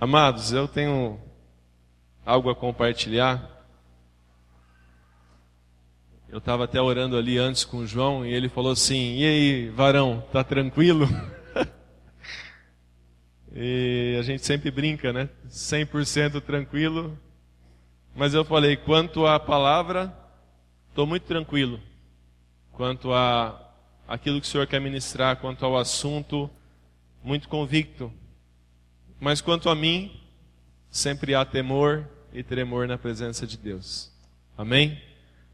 Amados, eu tenho algo a compartilhar. Eu estava até orando ali antes com o João e ele falou assim: e aí, varão, tá tranquilo? E a gente sempre brinca, né? 100% tranquilo. Mas eu falei, quanto à palavra, estou muito tranquilo. Quanto a aquilo que o Senhor quer ministrar, quanto ao assunto, muito convicto. Mas quanto a mim, sempre há temor e tremor na presença de Deus. Amém?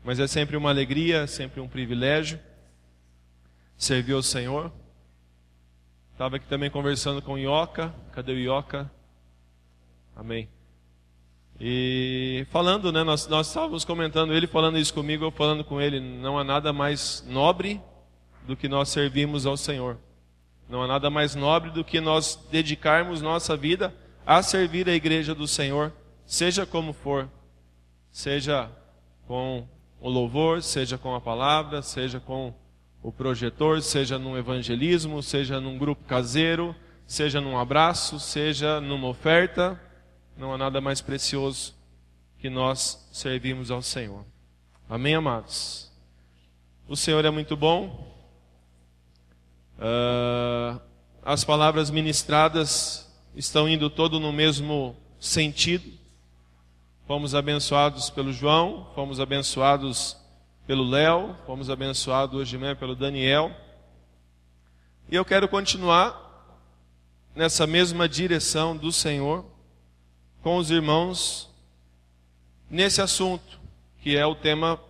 Mas é sempre uma alegria, sempre um privilégio servir ao Senhor. Estava aqui também conversando com o Ioca. Cadê o Ioca? Amém. E falando, né, nós estávamos comentando, ele falando isso comigo, eu falando com ele, não há nada mais nobre do que nós servirmos ao Senhor. Não há nada mais nobre do que nós dedicarmos nossa vida a servir a igreja do Senhor, seja como for, seja com o louvor, seja com a palavra, seja com o projetor, seja num evangelismo, seja num grupo caseiro, seja num abraço, seja numa oferta. Não há nada mais precioso que nós servimos ao Senhor. Amém, amados? O Senhor é muito bom. As palavras ministradas estão indo todo no mesmo sentido. Fomos abençoados pelo João, fomos abençoados pelo Léo, fomos abençoados hoje mesmo pelo Daniel. E eu quero continuar nessa mesma direção do Senhor com os irmãos nesse assunto, que é o tema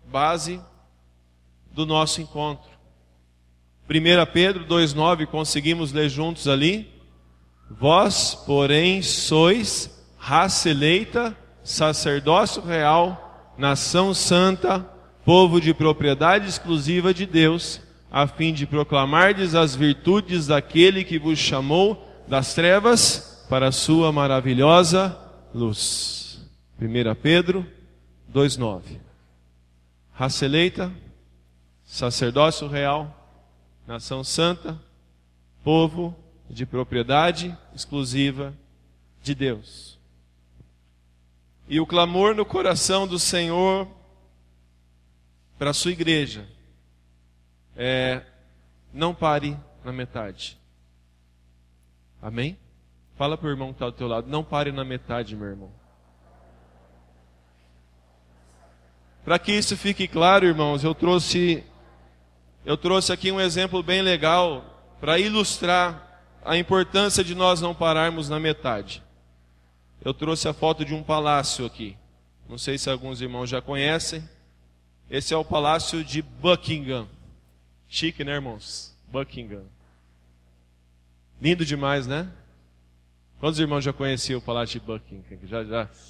base do nosso encontro. 1 Pedro 2,9, conseguimos ler juntos ali? Vós, porém, sois raça eleita, sacerdócio real, nação santa, povo de propriedade exclusiva de Deus, a fim de proclamardes as virtudes daquele que vos chamou das trevas para a sua maravilhosa luz. 1 Pedro 2,9. Raça eleita, sacerdócio real, nação santa, povo de propriedade exclusiva de Deus. E o clamor no coração do Senhor para a sua igreja é: não pare na metade. Amém? Fala para o irmão que está do teu lado: não pare na metade, meu irmão. Para que isso fique claro, irmãos, eu trouxe aqui um exemplo bem legal para ilustrar a importância de nós não pararmos na metade. Eu trouxe a foto de um palácio aqui. Não sei se alguns irmãos já conhecem. Esse é o Palácio de Buckingham. Chique, né, irmãos? Buckingham. Lindo demais, né? Quantos irmãos já conheciam o Palácio de Buckingham?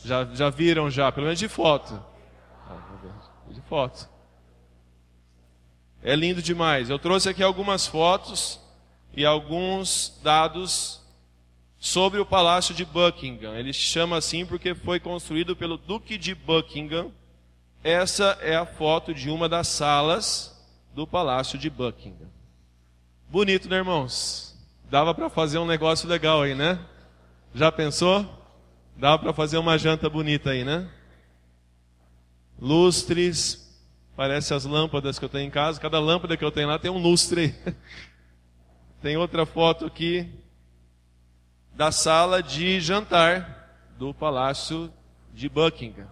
Já viram já, pelo menos de foto. De foto. É lindo demais. Eu trouxe aqui algumas fotos e alguns dados sobre o Palácio de Buckingham. Ele se chama assim porque foi construído pelo Duque de Buckingham. Essa é a foto de uma das salas do Palácio de Buckingham. Bonito, né, irmãos? Dava para fazer um negócio legal aí, né? Já pensou? Dava para fazer uma janta bonita aí, né? Lustres, parece as lâmpadas que eu tenho em casa. Cada lâmpada que eu tenho lá tem um lustre aí. Tem outra foto aqui da sala de jantar do Palácio de Buckingham.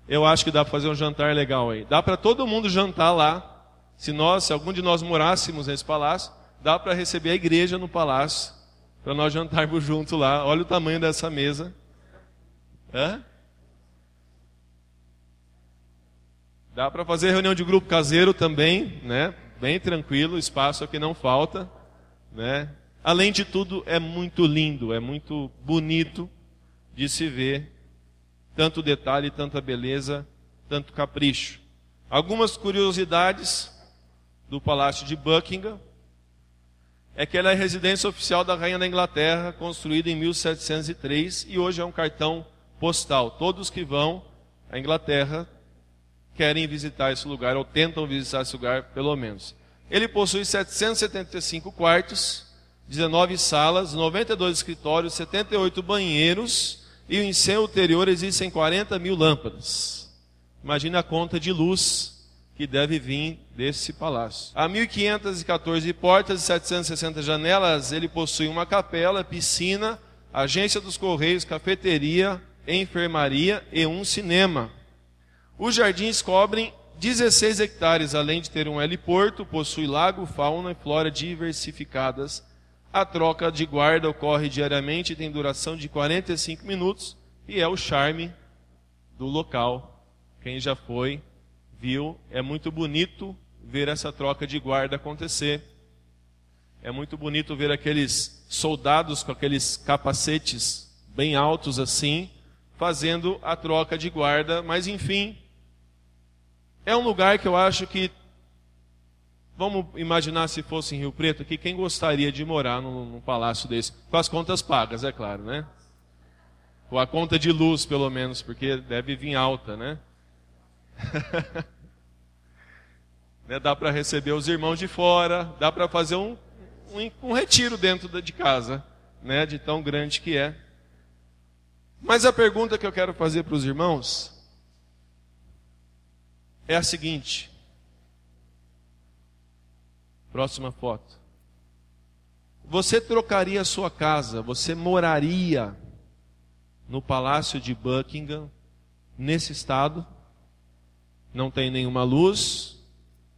Eu acho que dá para fazer um jantar legal aí. Dá para todo mundo jantar lá. Se algum de nós morássemos nesse palácio, dá para receber a igreja no palácio, para nós jantarmos juntos lá. Olha o tamanho dessa mesa. Dá para fazer reunião de grupo caseiro também, né? Bem tranquilo, espaço aqui não falta, né? Além de tudo, é muito lindo, é muito bonito de se ver. Tanto detalhe, tanta beleza, tanto capricho. Algumas curiosidades do Palácio de Buckingham é que ela é a residência oficial da Rainha da Inglaterra, construída em 1703, e hoje é um cartão postal. Todos que vão à Inglaterra querem visitar esse lugar, ou tentam visitar esse lugar, pelo menos. Ele possui 775 quartos, 19 salas, 92 escritórios, 78 banheiros e em seu interior existem 40 mil lâmpadas. Imagina a conta de luz que deve vir desse palácio. Há 1.514 portas e 760 janelas. Ele possui uma capela, piscina, agência dos correios, cafeteria, enfermaria e um cinema. Os jardins cobrem 16 hectares, além de ter um heliporto, possui lago, fauna e flora diversificadas. A troca de guarda ocorre diariamente e tem duração de 45 minutos e é o charme do local. Quem já foi, viu, é muito bonito ver essa troca de guarda acontecer. É muito bonito ver aqueles soldados com aqueles capacetes bem altos assim, fazendo a troca de guarda, mas enfim, é um lugar que eu acho que, vamos imaginar se fosse em Rio Preto aqui, quem gostaria de morar num palácio desse? Com as contas pagas, é claro, né? Com a conta de luz, pelo menos, porque deve vir alta, né? Dá para receber os irmãos de fora, dá para fazer um retiro dentro de casa, né? De tão grande que é. Mas a pergunta que eu quero fazer para os irmãos é a seguinte. Próxima foto. Você trocaria a sua casa, você moraria no Palácio de Buckingham, nesse estado? Não tem nenhuma luz,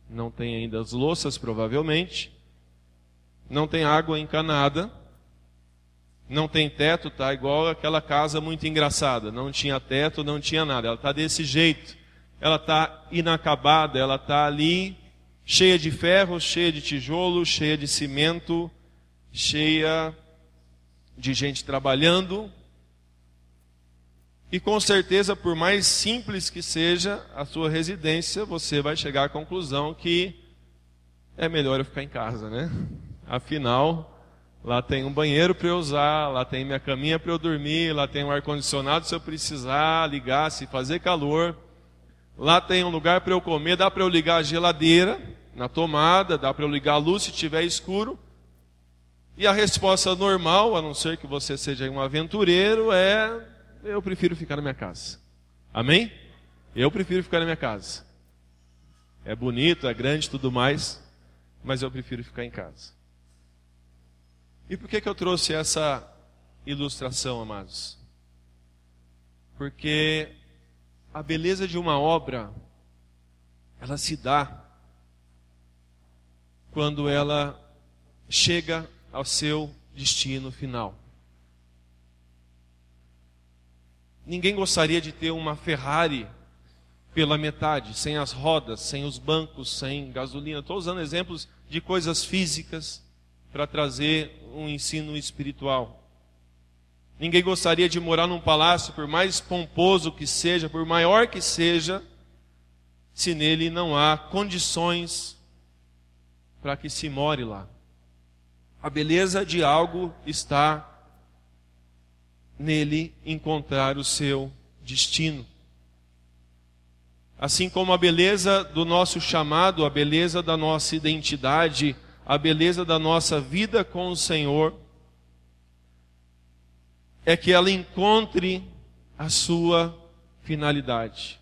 não tem ainda as louças, provavelmente. Não tem água encanada. Não tem teto, tá igual aquela casa muito engraçada. Não tinha teto, não tinha nada. Ela está desse jeito. Ela está inacabada, ela está ali cheia de ferro, cheia de tijolo, cheia de cimento, cheia de gente trabalhando. E com certeza, por mais simples que seja a sua residência, você vai chegar à conclusão que é melhor eu ficar em casa, né? Afinal, lá tem um banheiro para eu usar, lá tem minha caminha para eu dormir, lá tem um ar-condicionado se eu precisar ligar, se fazer calor. Lá tem um lugar para eu comer, dá para eu ligar a geladeira na tomada, dá para eu ligar a luz se estiver escuro. E a resposta normal, a não ser que você seja um aventureiro, é: eu prefiro ficar na minha casa. Amém? Eu prefiro ficar na minha casa. É bonito, é grande e tudo mais, mas eu prefiro ficar em casa. E por que eu trouxe essa ilustração, amados? Porque a beleza de uma obra, ela se dá quando ela chega ao seu destino final. Ninguém gostaria de ter uma Ferrari pela metade, sem as rodas, sem os bancos, sem gasolina. Estou usando exemplos de coisas físicas para trazer um ensino espiritual. Ninguém gostaria de morar num palácio, por mais pomposo que seja, por maior que seja, se nele não há condições para que se more lá. A beleza de algo está nele encontrar o seu destino. Assim como a beleza do nosso chamado, a beleza da nossa identidade, a beleza da nossa vida com o Senhor, é que ela encontre a sua finalidade.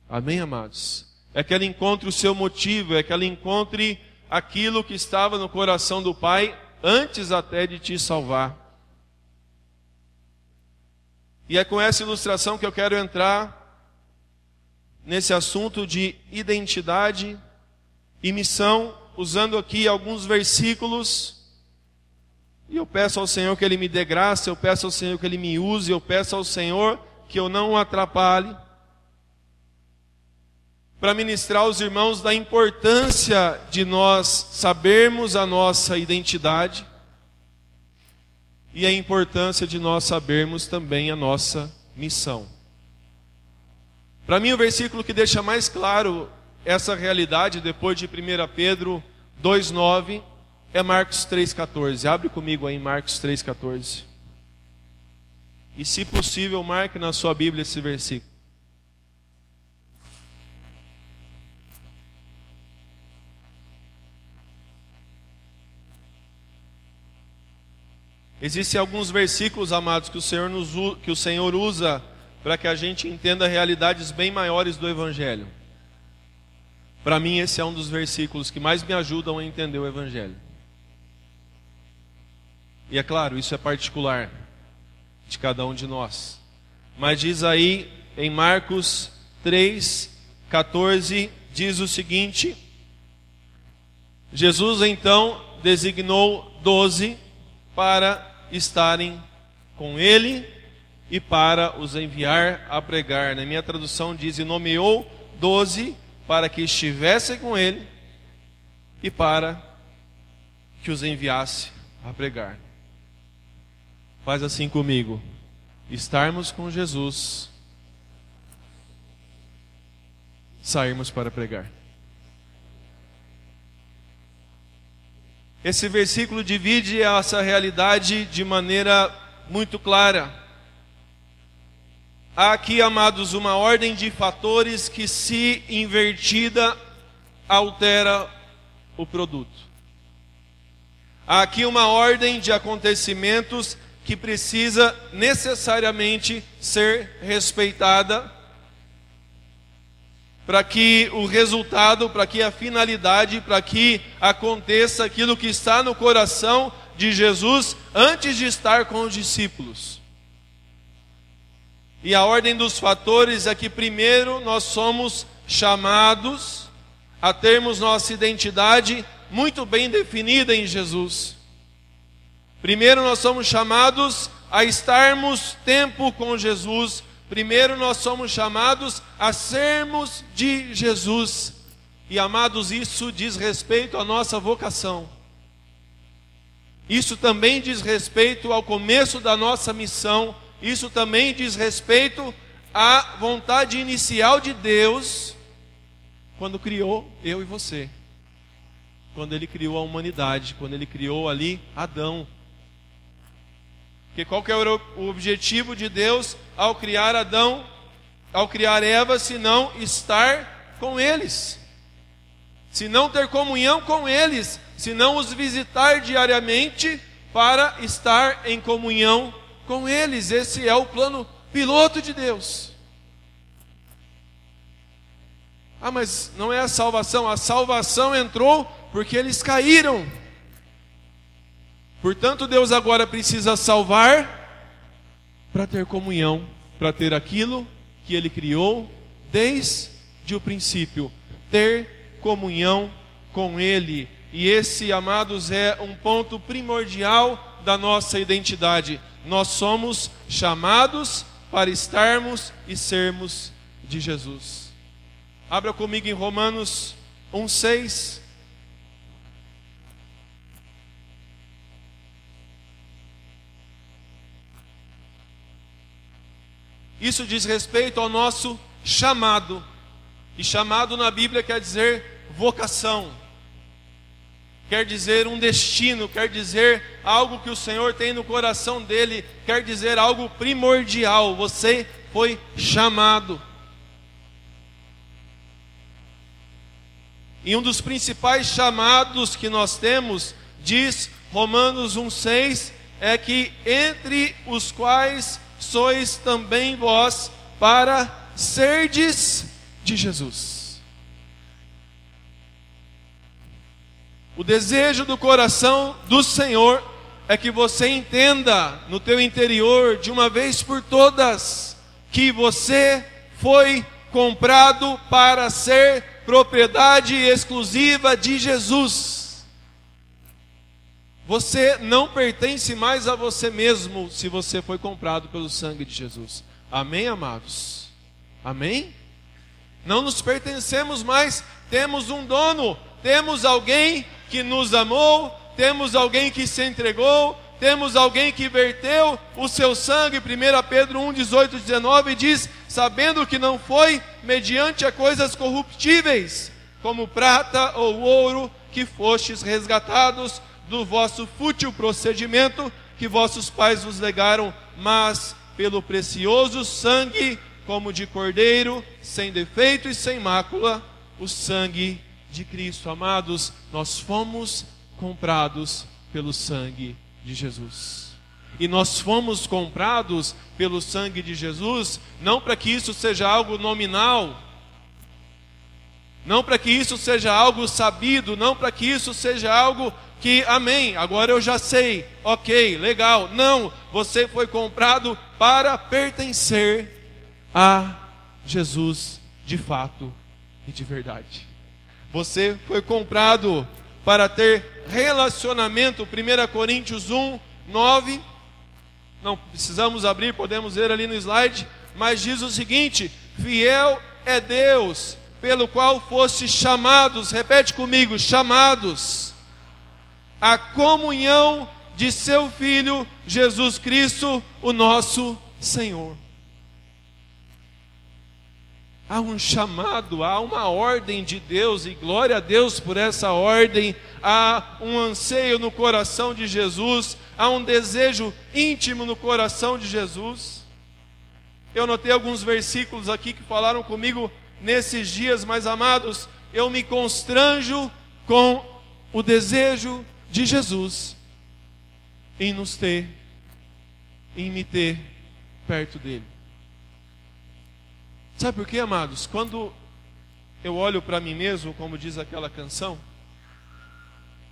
Amém, amados? É que ela encontre o seu motivo, é que ela encontre aquilo que estava no coração do Pai antes até de te salvar. E é com essa ilustração que eu quero entrar nesse assunto de identidade e missão, usando aqui alguns versículos. E eu peço ao Senhor que Ele me dê graça, eu peço ao Senhor que Ele me use, eu peço ao Senhor que eu não o atrapalhe, para ministrar aos irmãos da importância de nós sabermos a nossa identidade e a importância de nós sabermos também a nossa missão. Para mim, o versículo que deixa mais claro essa realidade, depois de 1 Pedro 2,9, é Marcos 3,14. Abre comigo aí Marcos 3,14. E se possível, marque na sua Bíblia esse versículo. Existem alguns versículos, amados, que o Senhor usa para que a gente entenda realidades bem maiores do Evangelho. Para mim, esse é um dos versículos que mais me ajudam a entender o Evangelho. E é claro, isso é particular de cada um de nós. Mas diz aí em Marcos 3:14, diz o seguinte: Jesus então designou 12 para estarem com ele e para os enviar a pregar. Na minha tradução diz: e nomeou 12 para que estivessem com ele e para que os enviasse a pregar. Faz assim comigo: estarmos com Jesus, sairmos para pregar. Esse versículo divide essa realidade de maneira muito clara. Há aqui, amados, uma ordem de fatores que, se invertida, altera o produto. Há aqui uma ordem de acontecimentos que precisa necessariamente ser respeitada para que o resultado, para que a finalidade, para que aconteça aquilo que está no coração de Jesus antes de estar com os discípulos. E a ordem dos fatores é que primeiro nós somos chamados a termos nossa identidade muito bem definida em Jesus. Primeiro nós somos chamados a estarmos tempo com Jesus. Primeiro nós somos chamados a sermos de Jesus. E, amados, isso diz respeito à nossa vocação. Isso também diz respeito ao começo da nossa missão. Isso também diz respeito à vontade inicial de Deus quando criou eu e você. Quando Ele criou a humanidade, quando Ele criou ali Adão. Porque qual que era o objetivo de Deus ao criar Adão, ao criar Eva, se não estar com eles, se não ter comunhão com eles, se não os visitar diariamente para estar em comunhão com eles. Esse é o plano piloto de Deus. Ah, mas não é a salvação entrou porque eles caíram. Portanto, Deus agora precisa salvar para ter comunhão, para ter aquilo que Ele criou desde o princípio, ter comunhão com Ele. E esse, amados, é um ponto primordial da nossa identidade. Nós somos chamados para estarmos e sermos de Jesus. Abra comigo em Romanos 1:6. Isso diz respeito ao nosso chamado. E chamado na Bíblia quer dizer vocação. Quer dizer um destino, quer dizer algo que o Senhor tem no coração dele, quer dizer algo primordial. Você foi chamado. E um dos principais chamados que nós temos, diz Romanos 1:6, é que entre os quais sois também vós para serdes de Jesus. O desejo do coração do Senhor é que você entenda no teu interior, de uma vez por todas, que você foi comprado para ser propriedade exclusiva de Jesus. Você não pertence mais a você mesmo se você foi comprado pelo sangue de Jesus. Amém, amados? Amém? Não nos pertencemos mais, temos um dono, temos alguém que nos amou, temos alguém que se entregou, temos alguém que verteu o seu sangue. 1 Pedro 1:18-19 diz: sabendo que não foi mediante a coisas corruptíveis, como prata ou ouro, que fostes resgatados do vosso fútil procedimento que vossos pais vos legaram, mas pelo precioso sangue, como de cordeiro, sem defeito e sem mácula, o sangue de Cristo. Amados, nós fomos comprados pelo sangue de Jesus. E nós fomos comprados pelo sangue de Jesus, não para que isso seja algo nominal, não para que isso seja algo sabido, não para que isso seja algo que, amém, agora eu já sei, ok, legal. Não, você foi comprado para pertencer a Jesus de fato e de verdade. Você foi comprado para ter relacionamento. 1 Coríntios 1, 9. Não precisamos abrir, podemos ver ali no slide. Mas diz o seguinte: fiel é Deus, pelo qual fostes chamados, repete comigo, chamados, à comunhão de seu Filho, Jesus Cristo, o nosso Senhor. Há um chamado, há uma ordem de Deus, e glória a Deus por essa ordem. Há um anseio no coração de Jesus, há um desejo íntimo no coração de Jesus. Eu notei alguns versículos aqui que falaram comigo nesses dias, mas amados, eu me constranjo com o desejo de Jesus em nos ter, em me ter perto dele. Sabe por quê, amados? Quando eu olho para mim mesmo, como diz aquela canção,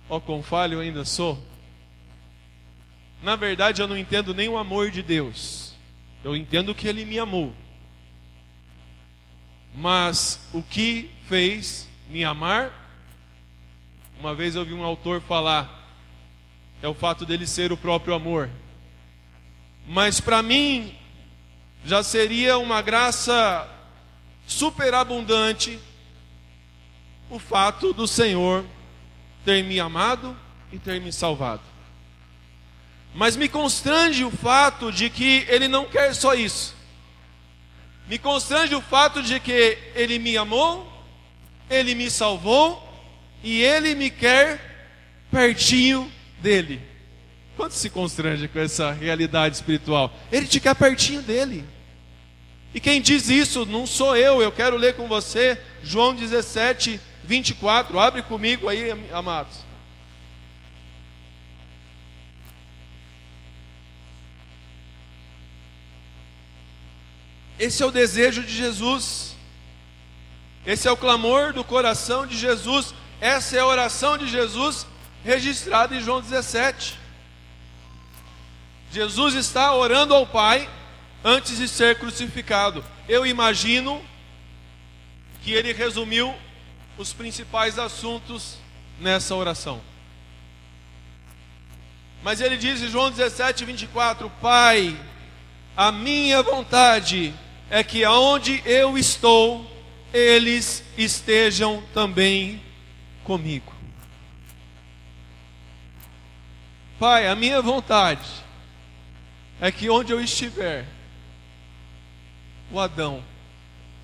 ó quão falho eu ainda sou, na verdade eu não entendo nem o amor de Deus. Eu entendo que Ele me amou, mas o que fez me amar, uma vez eu ouvi um autor falar, é o fato dele ser o próprio amor. Mas para mim já seria uma graça superabundante o fato do Senhor ter me amado e ter me salvado. Mas me constrange o fato de que Ele não quer só isso. Me constrange o fato de que Ele me amou, Ele me salvou e Ele me quer pertinho dele. Quanto se constrange com essa realidade espiritual? Ele te quer pertinho dele. E quem diz isso não sou eu quero ler com você João 17, 24. Abre comigo aí, amados. Esse é o desejo de Jesus. Esse é o clamor do coração de Jesus. Essa é a oração de Jesus registrada em João 17. Jesus está orando ao Pai antes de ser crucificado. Eu imagino que ele resumiu os principais assuntos nessa oração. Mas ele diz em João 17, 24: Pai, a minha vontade é que aonde eu estou, eles estejam também comigo. Pai, a minha vontade é que onde eu estiver, o Adão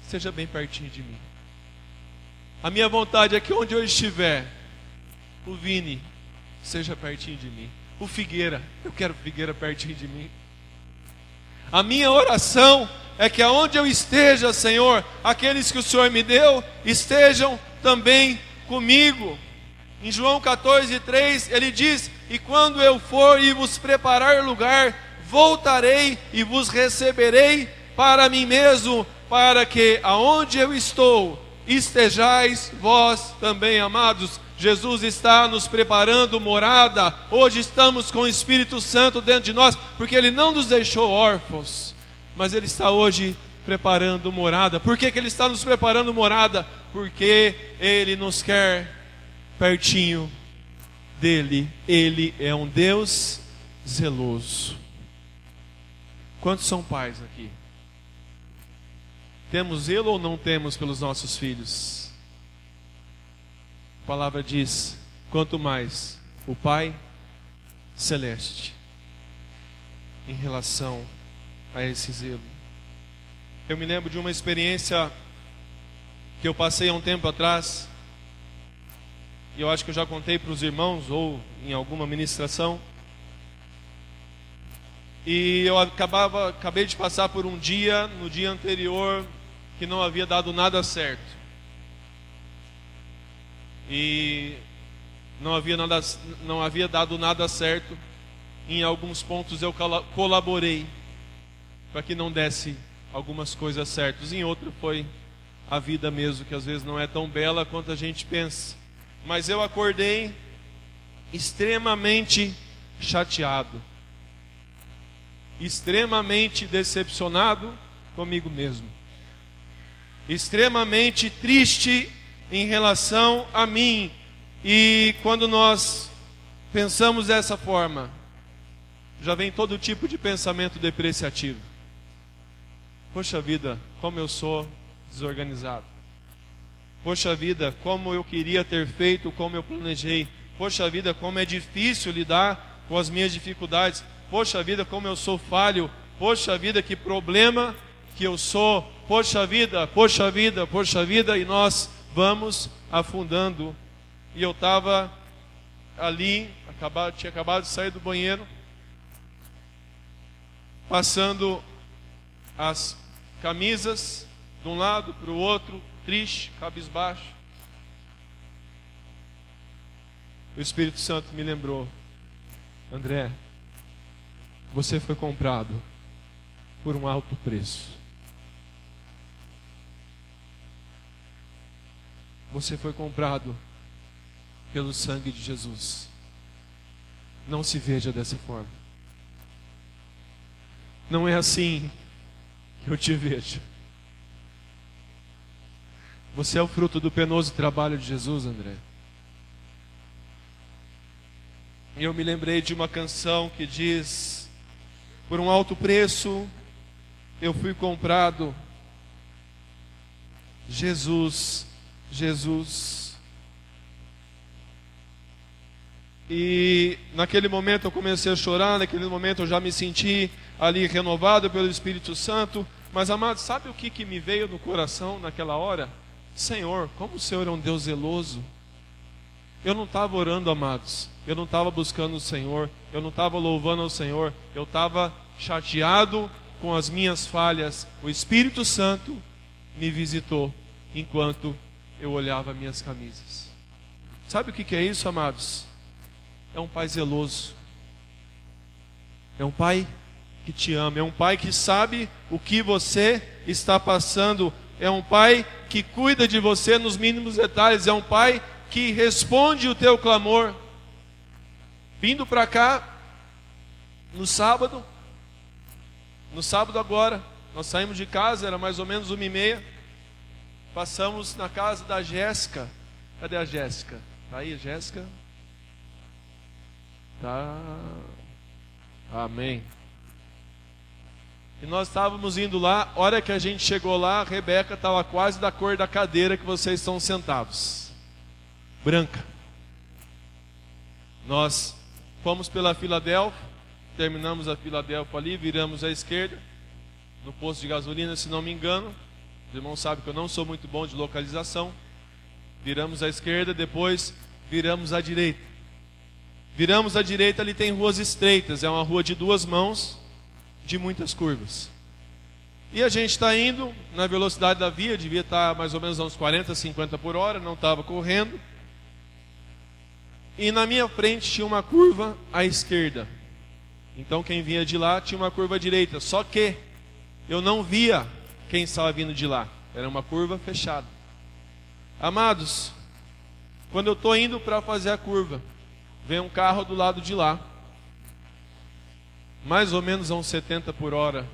seja bem pertinho de mim. A minha vontade é que onde eu estiver, o Vini seja pertinho de mim. O Figueira, eu quero o Figueira pertinho de mim. A minha oração é que aonde eu esteja, Senhor, aqueles que o Senhor me deu, estejam também comigo. Em João 14, 3, ele diz: e quando eu for e vos preparar lugar, voltarei e vos receberei para mim mesmo, para que aonde eu estou, estejais vós também, amados. Jesus está nos preparando morada. Hoje estamos com o Espírito Santo dentro de nós, porque Ele não nos deixou órfãos, mas Ele está hoje preparando morada. Por que Ele está nos preparando morada? Porque Ele nos quer pertinho dEle. Ele é um Deus zeloso. Quantos são pais aqui? Temos zelo ou não temos pelos nossos filhos? A palavra diz: quanto mais o Pai Celeste em relação a esse zelo. Eu me lembro de uma experiência que eu passei há um tempo atrás, e eu acho que eu já contei para os irmãos ou em alguma ministração. E eu acabei de passar por um dia, no dia anterior, que não havia dado nada certo. E não havia dado nada certo. em alguns pontos eu colaborei para que não desse algumas coisas certas. Em outro foi a vida mesmo, que às vezes não é tão bela quanto a gente pensa. Mas eu acordei extremamente chateado, extremamente decepcionado comigo mesmo, extremamente triste em relação a mim. E quando nós pensamos dessa forma, já vem todo tipo de pensamento depreciativo. Poxa vida, como eu sou desorganizado. Poxa vida, como eu queria ter feito, como eu planejei. Poxa vida, como é difícil lidar com as minhas dificuldades. Poxa vida, como eu sou falho. Poxa vida, que problema que eu sou. Poxa vida, poxa vida, poxa vida. E nós vamos afundando. E eu estava ali, tinha acabado de sair do banheiro, passando as camisas de um lado para o outro, triste, cabisbaixo. O Espírito Santo me lembrou: André, você foi comprado por um alto preço. Você foi comprado pelo sangue de Jesus. Não se veja dessa forma. Não é assim que eu te vejo. Você é o fruto do penoso trabalho de Jesus, André. E eu me lembrei de uma canção que diz: por um alto preço eu fui comprado. Jesus, Jesus. E naquele momento eu comecei a chorar, naquele momento eu já me senti ali renovado pelo Espírito Santo. Mas, amados, sabe o que me veio no coração naquela hora? Senhor, como o Senhor é um Deus zeloso. Eu não estava orando, amados, eu não estava buscando o Senhor, eu não estava louvando ao Senhor, eu estava chateado com as minhas falhas. O Espírito Santo me visitou enquanto eu olhava minhas camisas. Sabe o que é isso, amados? É um Pai zeloso. É um Pai que te ama. É um Pai que sabe o que você está passando. É um Pai que cuida de você nos mínimos detalhes. É um Pai que responde o teu clamor. Vindo para cá no sábado agora, nós saímos de casa, era mais ou menos 1h30. Passamos na casa da Jéssica. Cadê a Jéssica? Tá aí a Jéssica? Tá. Amém. E nós estávamos indo lá. A hora que a gente chegou lá, a Rebeca estava quase da cor da cadeira que vocês estão sentados, branca. Nós fomos pela Filadélfia, terminamos a Filadélfia ali, viramos à esquerda, no posto de gasolina, se não me engano. Os irmãos sabem que eu não sou muito bom de localização. Viramos à esquerda, depois viramos à direita. Viramos à direita, ali tem ruas estreitas, é uma rua de duas mãos, de muitas curvas. E a gente está indo na velocidade da via, devia estar mais ou menos a uns 40, 50 por hora, não estava correndo. E na minha frente tinha uma curva à esquerda. Então quem vinha de lá tinha uma curva à direita. Só que eu não via quem estava vindo de lá. Era uma curva fechada. Amados, quando eu estou indo para fazer a curva, vem um carro do lado de lá, mais ou menos a uns 70 por hora,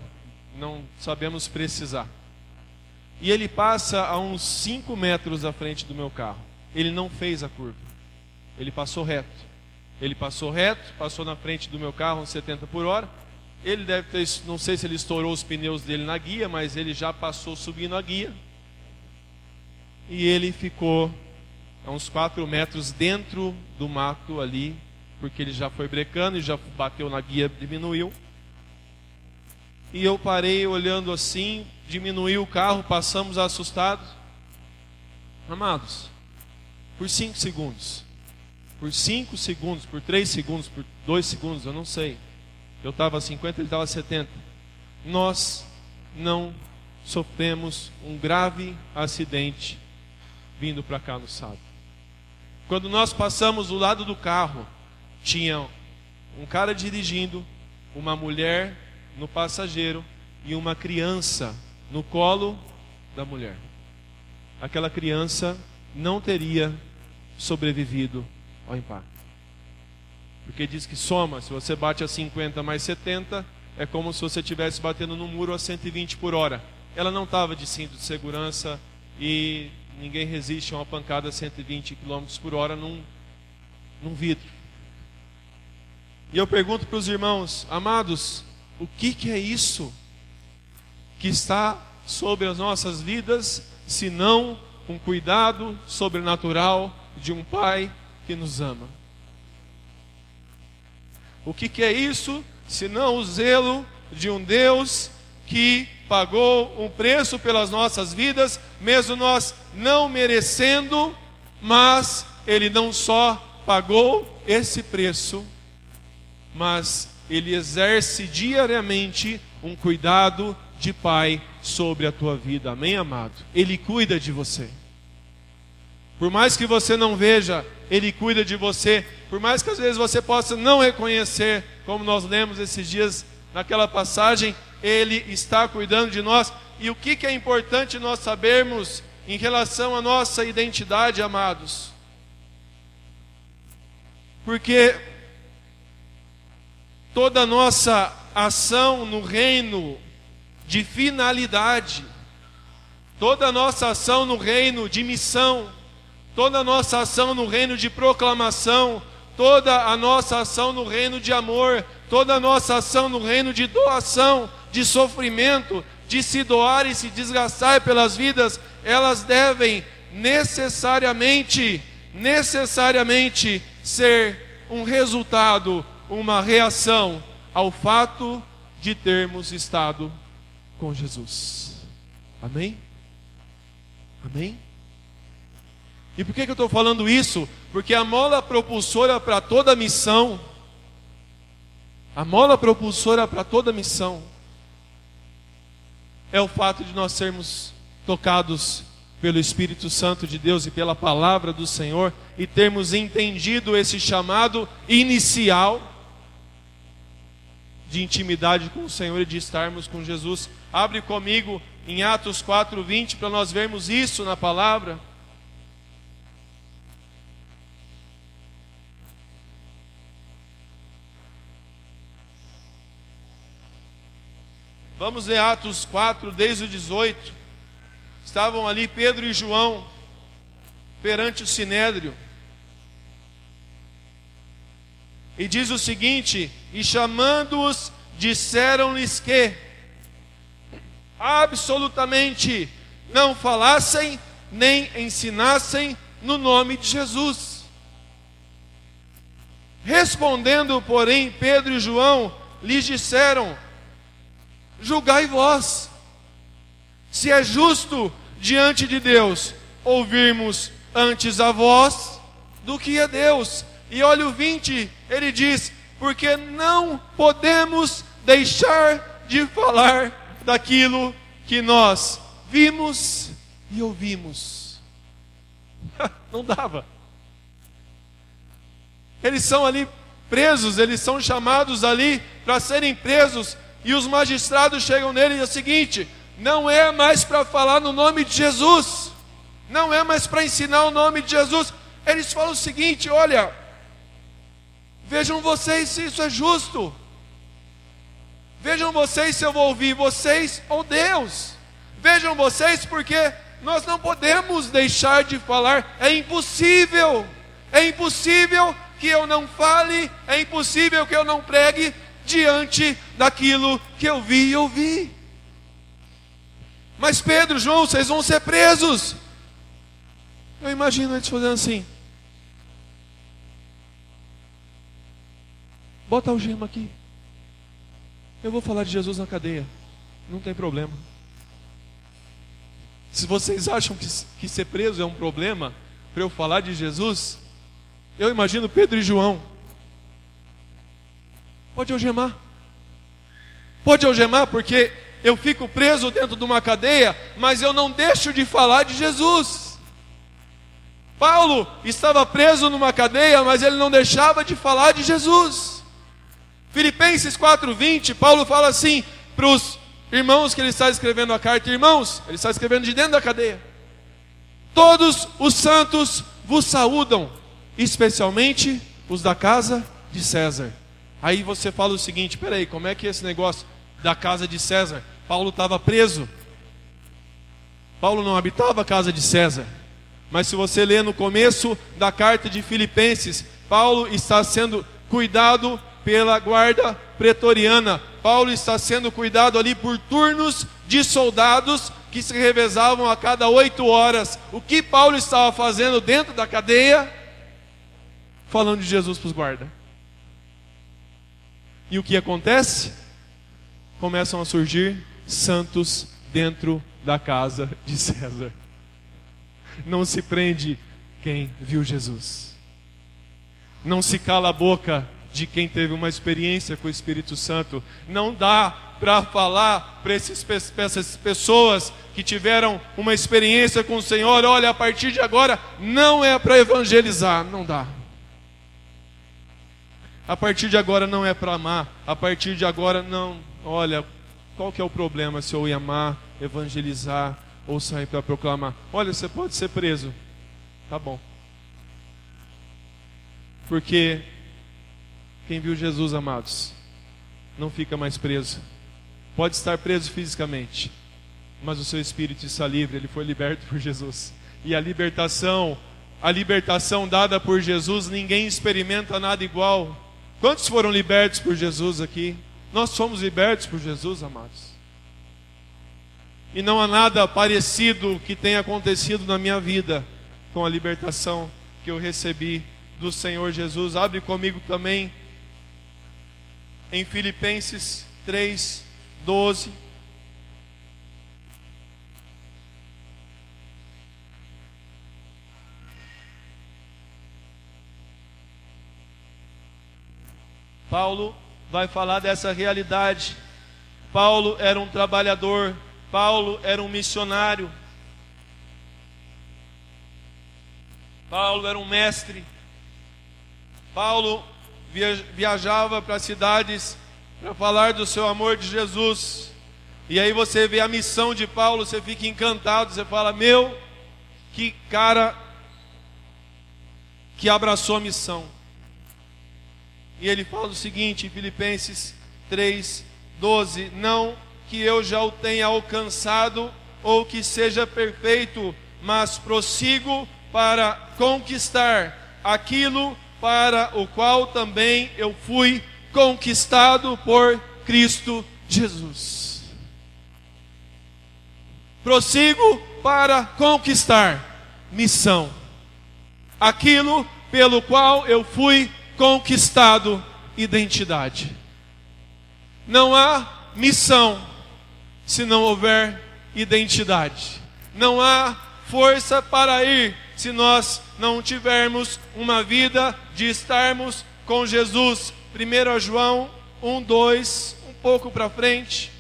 não sabemos precisar. E ele passa a uns 5 metros à frente do meu carro. Ele não fez a curva. Ele passou reto. Ele passou reto, passou na frente do meu carro, uns 70 por hora. Ele deve ter, não sei se ele estourou os pneus dele na guia, mas ele já passou subindo a guia. E ele ficou a uns 4 metros dentro do mato ali, porque ele já foi brecando e já bateu na guia, diminuiu. E eu parei olhando assim, diminuiu o carro, passamos assustados. Amados, por 5 segundos, por 5 segundos, por 3 segundos, por 2 segundos, eu não sei. Eu estava a 50, ele estava a 70. Nós não sofremos um grave acidente vindo para cá no sábado. Quando nós passamos do lado do carro, tinha um cara dirigindo, uma mulher no passageiro e uma criança no colo da mulher. Aquela criança não teria sobrevivido ao impacto. Porque diz que soma, se você bate a 50 mais 70, é como se você estivesse batendo no muro a 120 por hora. Ela não estava de cinto de segurança e ninguém resiste a uma pancada a 120 km por hora num vidro. E eu pergunto para os irmãos, amados, o que é isso que está sobre as nossas vidas, se não um cuidado sobrenatural de um Pai que nos ama? O que é isso, se não o zelo de um Deus que pagou um preço pelas nossas vidas, mesmo nós não merecendo, mas Ele não só pagou esse preço, mas Ele exerce diariamente um cuidado de Pai sobre a tua vida. Amém, amado? Ele cuida de você. Por mais que você não veja, Ele cuida de você. Por mais que às vezes você possa não reconhecer, como nós lemos esses dias naquela passagem, Ele está cuidando de nós. E o que é importante nós sabermos em relação à nossa identidade, amados? Porque toda a nossa ação no reino de finalidade, toda a nossa ação no reino de missão, toda a nossa ação no reino de proclamação, toda a nossa ação no reino de amor, toda a nossa ação no reino de doação, de sofrimento, de se doar e se desgastar pelas vidas, elas devem necessariamente ser um resultado, uma reação ao fato de termos estado com Jesus. Amém? Amém? E por que eu estou falando isso? Porque a mola propulsora para toda missão, é o fato de nós sermos tocados pelo Espírito Santo de Deus e pela palavra do Senhor, e termos entendido esse chamado inicial de intimidade com o Senhor e de estarmos com Jesus. Abre comigo em Atos 4:20 para nós vermos isso na palavra. Vamos ler Atos 4, desde o 18. Estavam ali Pedro e João perante o Sinédrio. E diz o seguinte: e chamando-os, disseram-lhes que absolutamente não falassem nem ensinassem no nome de Jesus. Respondendo, porém, Pedro e João lhes disseram: julgai vós, se é justo diante de Deus ouvirmos antes a vós do que a Deus. E olha o 20, ele diz: porque não podemos deixar de falar daquilo que nós vimos e ouvimos. Não dava. Eles são ali presos, eles são chamados ali para serem presos, e os magistrados chegam nele e dizem o seguinte: não é mais para falar no nome de Jesus, não é mais para ensinar o nome de Jesus. Eles falam o seguinte: olha, vejam vocês se isso é justo, vejam vocês se eu vou ouvir vocês ou Deus, vejam vocês, porque nós não podemos deixar de falar. É impossível que eu não fale, é impossível que eu não pregue diante daquilo que eu vi e ouvi. Mas Pedro, João, vocês vão ser presos. Eu imagino eles fazendo assim: bota a algema aqui, eu vou falar de Jesus na cadeia, não tem problema. Se vocês acham que ser preso é um problema para eu falar de Jesus, eu imagino Pedro e João: pode algemar, porque eu fico preso dentro de uma cadeia, mas eu não deixo de falar de Jesus. Paulo estava preso numa cadeia, mas ele não deixava de falar de Jesus. Filipenses 4:20, Paulo fala assim para os irmãos que ele está escrevendo a carta: irmãos, ele está escrevendo de dentro da cadeia, todos os santos vos saúdam, especialmente os da casa de César. Aí você fala o seguinte: peraí, como é que é esse negócio da casa de César? Paulo estava preso, Paulo não habitava a casa de César. Mas se você ler no começo da carta de Filipenses, Paulo está sendo cuidado pela guarda pretoriana. Paulo está sendo cuidado ali por turnos de soldados que se revezavam a cada 8 horas. O que Paulo estava fazendo dentro da cadeia? Falando de Jesus para os guardas. E o que acontece? Começam a surgir santos dentro da casa de César. Não se prende quem viu Jesus. Não se cala a boca de quem teve uma experiência com o Espírito Santo. Não dá para falar para essas pessoas que tiveram uma experiência com o Senhor: olha, a partir de agora não é para evangelizar. Não dá. A partir de agora não é para amar. A partir de agora não. Olha, qual que é o problema se eu ir amar, evangelizar ou sair para proclamar? Olha, você pode ser preso. Tá bom. Porque quem viu Jesus, amados, não fica mais preso. Pode estar preso fisicamente, mas o seu espírito está livre. Ele foi liberto por Jesus. E a libertação dada por Jesus, ninguém experimenta nada igual. Quantos foram libertos por Jesus aqui? Nós somos libertos por Jesus, amados. E não há nada parecido que tenha acontecido na minha vida com a libertação que eu recebi do Senhor Jesus. Abre comigo também em Filipenses 3:12. Paulo vai falar dessa realidade. Paulo era um trabalhador, Paulo era um missionário, Paulo era um mestre. Paulo viajava para cidades para falar do seu amor de Jesus. E aí você vê a missão de Paulo, você fica encantado, você fala: meu, que cara que abraçou a missão. E ele fala o seguinte em Filipenses 3:12: não que eu já o tenha alcançado ou que seja perfeito, mas prossigo para conquistar aquilo para o qual também eu fui conquistado por Cristo Jesus. Prossigo para conquistar, missão, aquilo pelo qual eu fui conquistado, identidade. Não há missão se não houver identidade. Não há força para ir se nós não tivermos uma vida de estarmos com Jesus. 1 João 1:2, um pouco para frente.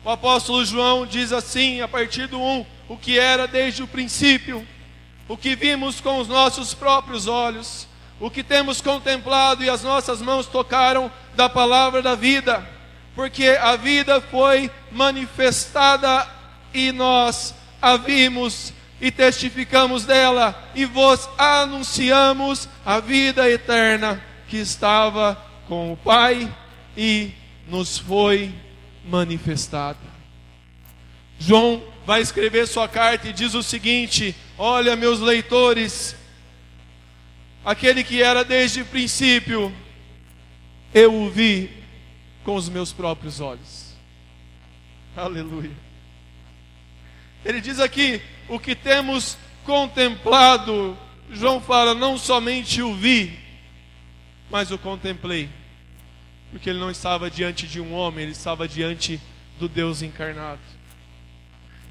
O apóstolo João diz assim, a partir do 1: o que era desde o princípio, o que vimos com os nossos próprios olhos, o que temos contemplado e as nossas mãos tocaram da palavra da vida, porque a vida foi manifestada e nós a vimos e testificamos dela e vos anunciamos a vida eterna que estava com o Pai e nos foi manifestada. João vai escrever sua carta e diz o seguinte: olha, meus leitores, aquele que era desde o princípio, eu o vi com os meus próprios olhos. Aleluia. Ele diz aqui, o que temos contemplado. João fala, não somente o vi, mas o contemplei. Porque ele não estava diante de um homem, ele estava diante do Deus encarnado.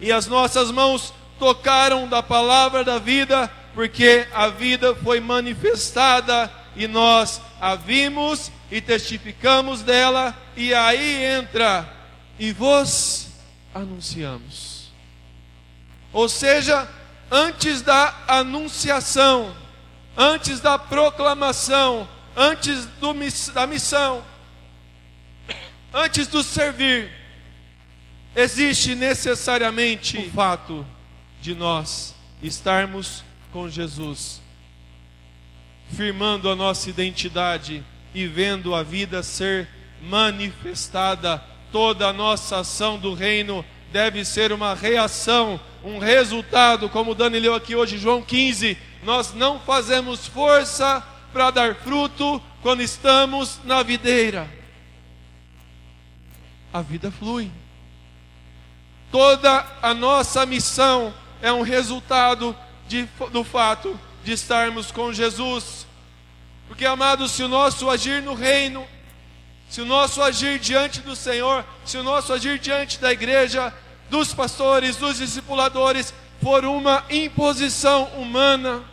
E as nossas mãos tocaram da palavra da vida, porque a vida foi manifestada e nós a vimos e testificamos dela. E aí entra, e vos anunciamos. Ou seja, antes da anunciação, antes da proclamação, antes da missão, antes do servir, existe necessariamente o fato de nós estarmos com Jesus, firmando a nossa identidade e vendo a vida ser manifestada. Toda a nossa ação do reino deve ser uma reação, um resultado, como o Dani leu aqui hoje, João 15. Nós não fazemos força para dar fruto quando estamos na videira. A vida flui. Toda a nossa missão é um resultado do fato de estarmos com Jesus. Porque, amados, se o nosso agir no reino, se o nosso agir diante do Senhor, se o nosso agir diante da igreja, dos pastores, dos discipuladores, for uma imposição humana,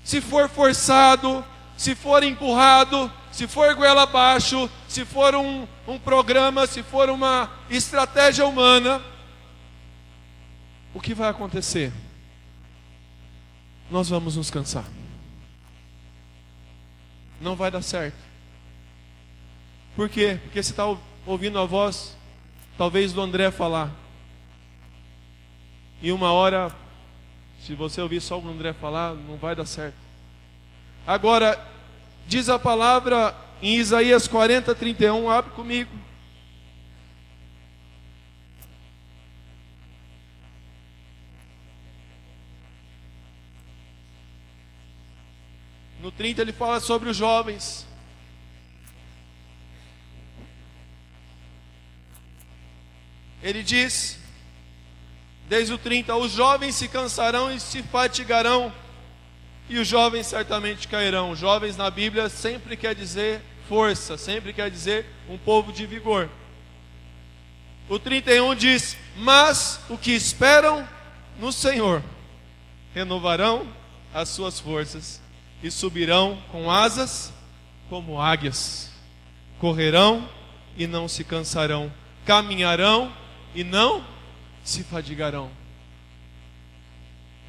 se for forçado, se for empurrado, se for goela abaixo, se for um programa, se for uma estratégia humana, o que vai acontecer? Nós vamos nos cansar. Não vai dar certo. Por quê? Porque você está ouvindo a voz, talvez, do André falar. E uma hora, se você ouvir só o André falar, não vai dar certo. Agora, diz a palavra em Isaías 40:31, abre comigo. No 30 ele fala sobre os jovens. Ele diz, desde o 30, os jovens se cansarão e se fatigarão, e os jovens certamente cairão. Jovens na Bíblia sempre quer dizer força, sempre quer dizer um povo de vigor. O 31 diz, mas o que esperam no Senhor renovarão as suas forças e subirão com asas como águias, correrão e não se cansarão, caminharão e não se fadigarão.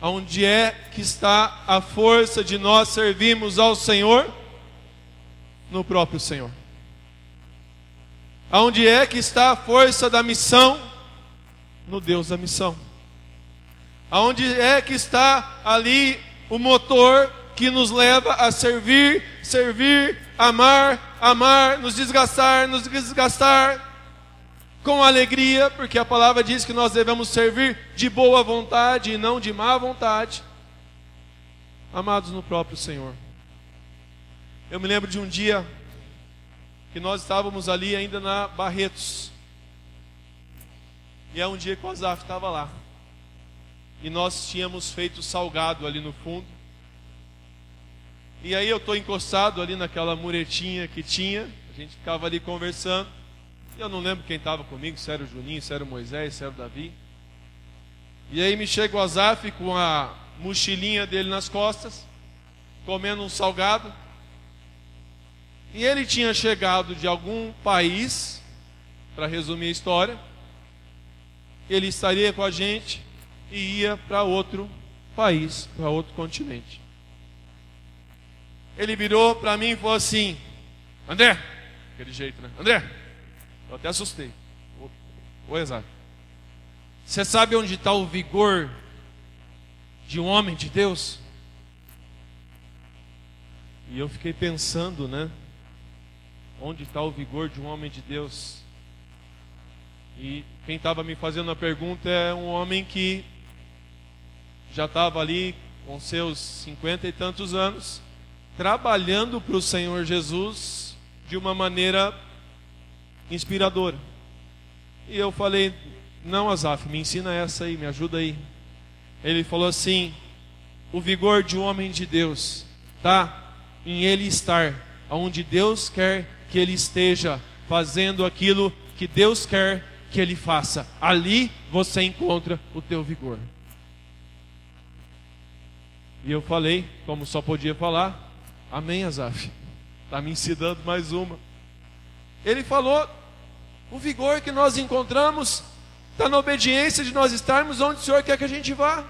Onde é que está a força de nós servirmos ao Senhor? No próprio Senhor. Onde é que está a força da missão? No Deus da missão. Onde é que está ali o motor que nos leva a servir, amar, nos desgastar com alegria, porque a palavra diz que nós devemos servir de boa vontade e não de má vontade. Amados no próprio Senhor. Eu me lembro de um dia que nós estávamos ali ainda na Barretos. E é um dia que o Azaf estava lá. E nós tínhamos feito salgado ali no fundo. E aí eu estou encostado ali naquela muretinha que tinha. A gente ficava ali conversando. Eu não lembro quem estava comigo, se era o Juninho, se era o Moisés, se era o Davi. E aí me chega o Azaf com a mochilinha dele nas costas, comendo um salgado. E ele tinha chegado de algum país, para resumir a história. Ele estaria com a gente e ia para outro país, para outro continente. Ele virou para mim e falou assim, André, aquele jeito, né? André, eu até assustei. Oi, Azar. Você sabe onde está o vigor de um homem de Deus? E eu fiquei pensando, né? Onde está o vigor de um homem de Deus? E quem estava me fazendo a pergunta é um homem que já estava ali com seus 50 e tantos anos, trabalhando para o Senhor Jesus de uma maneira inspiradora. E eu falei, não, Azaf, me ensina essa aí, me ajuda aí. Ele falou assim, o vigor de um homem de Deus está em ele estar onde Deus quer que ele esteja, fazendo aquilo que Deus quer que ele faça. Ali você encontra o teu vigor. E eu falei, como só podia falar, amém, Azaf. Está me ensinando mais uma. Ele falou, o vigor que nós encontramos está na obediência de nós estarmos onde o Senhor quer que a gente vá.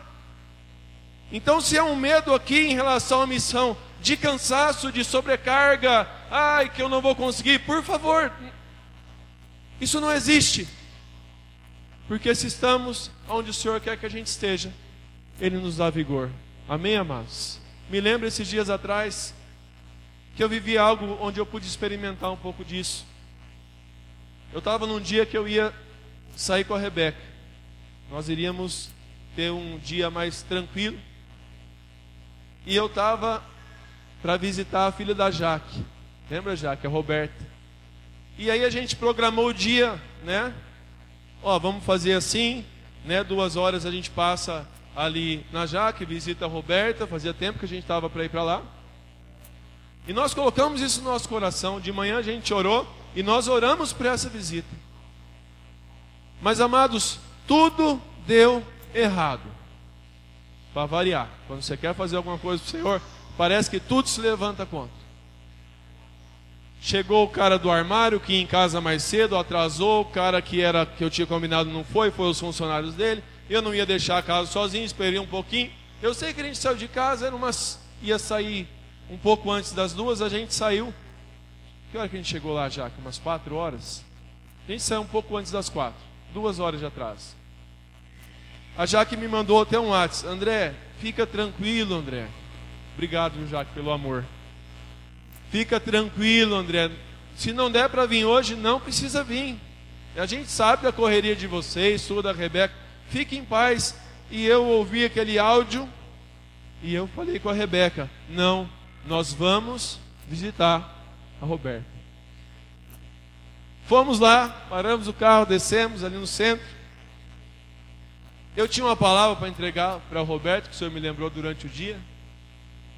Então, se é um medo aqui em relação à missão, de cansaço, de sobrecarga, ai, que eu não vou conseguir, por favor, isso não existe. Porque se estamos onde o Senhor quer que a gente esteja, Ele nos dá vigor. Amém, amados? Me lembro esses dias atrás que eu vivi algo onde eu pude experimentar um pouco disso. Eu estava num dia que eu ia sair com a Rebeca. Nós iríamos ter um dia mais tranquilo. E eu estava para visitar a filha da Jaque. Lembra, Jaque? A Roberta. E aí a gente programou o dia, né? Ó, vamos fazer assim, né? 2 horas a gente passa ali na Jaque, visita a Roberta. Fazia tempo que a gente estava para ir para lá. E nós colocamos isso no nosso coração. De manhã a gente orou e nós oramos por essa visita. Mas, amados, tudo deu errado. Para variar, quando você quer fazer alguma coisa para o Senhor, parece que tudo se levanta contra. Chegou o cara do armário que ia em casa mais cedo, atrasou. O cara que eu tinha combinado não foi os funcionários dele. Eu não ia deixar a casa sozinho, esperei um pouquinho. Eu sei que a gente saiu de casa, ia sair um pouco antes das 2, a gente saiu. Que hora que a gente chegou lá já? Umas 4 horas? A gente saiu um pouco antes das 4, 2 horas de atraso. A Jaque me mandou até um WhatsApp: André, fica tranquilo, André. Obrigado, Jaque, pelo amor. Fica tranquilo, André. Se não der para vir hoje, não precisa vir. A gente sabe da correria de vocês, sua, da Rebeca. Fique em paz. E eu ouvi aquele áudio e eu falei com a Rebeca: não, nós vamos visitar a Roberta. Fomos lá, paramos o carro, descemos ali no centro. Eu tinha uma palavra para entregar para o Roberto, que o Senhor me lembrou durante o dia.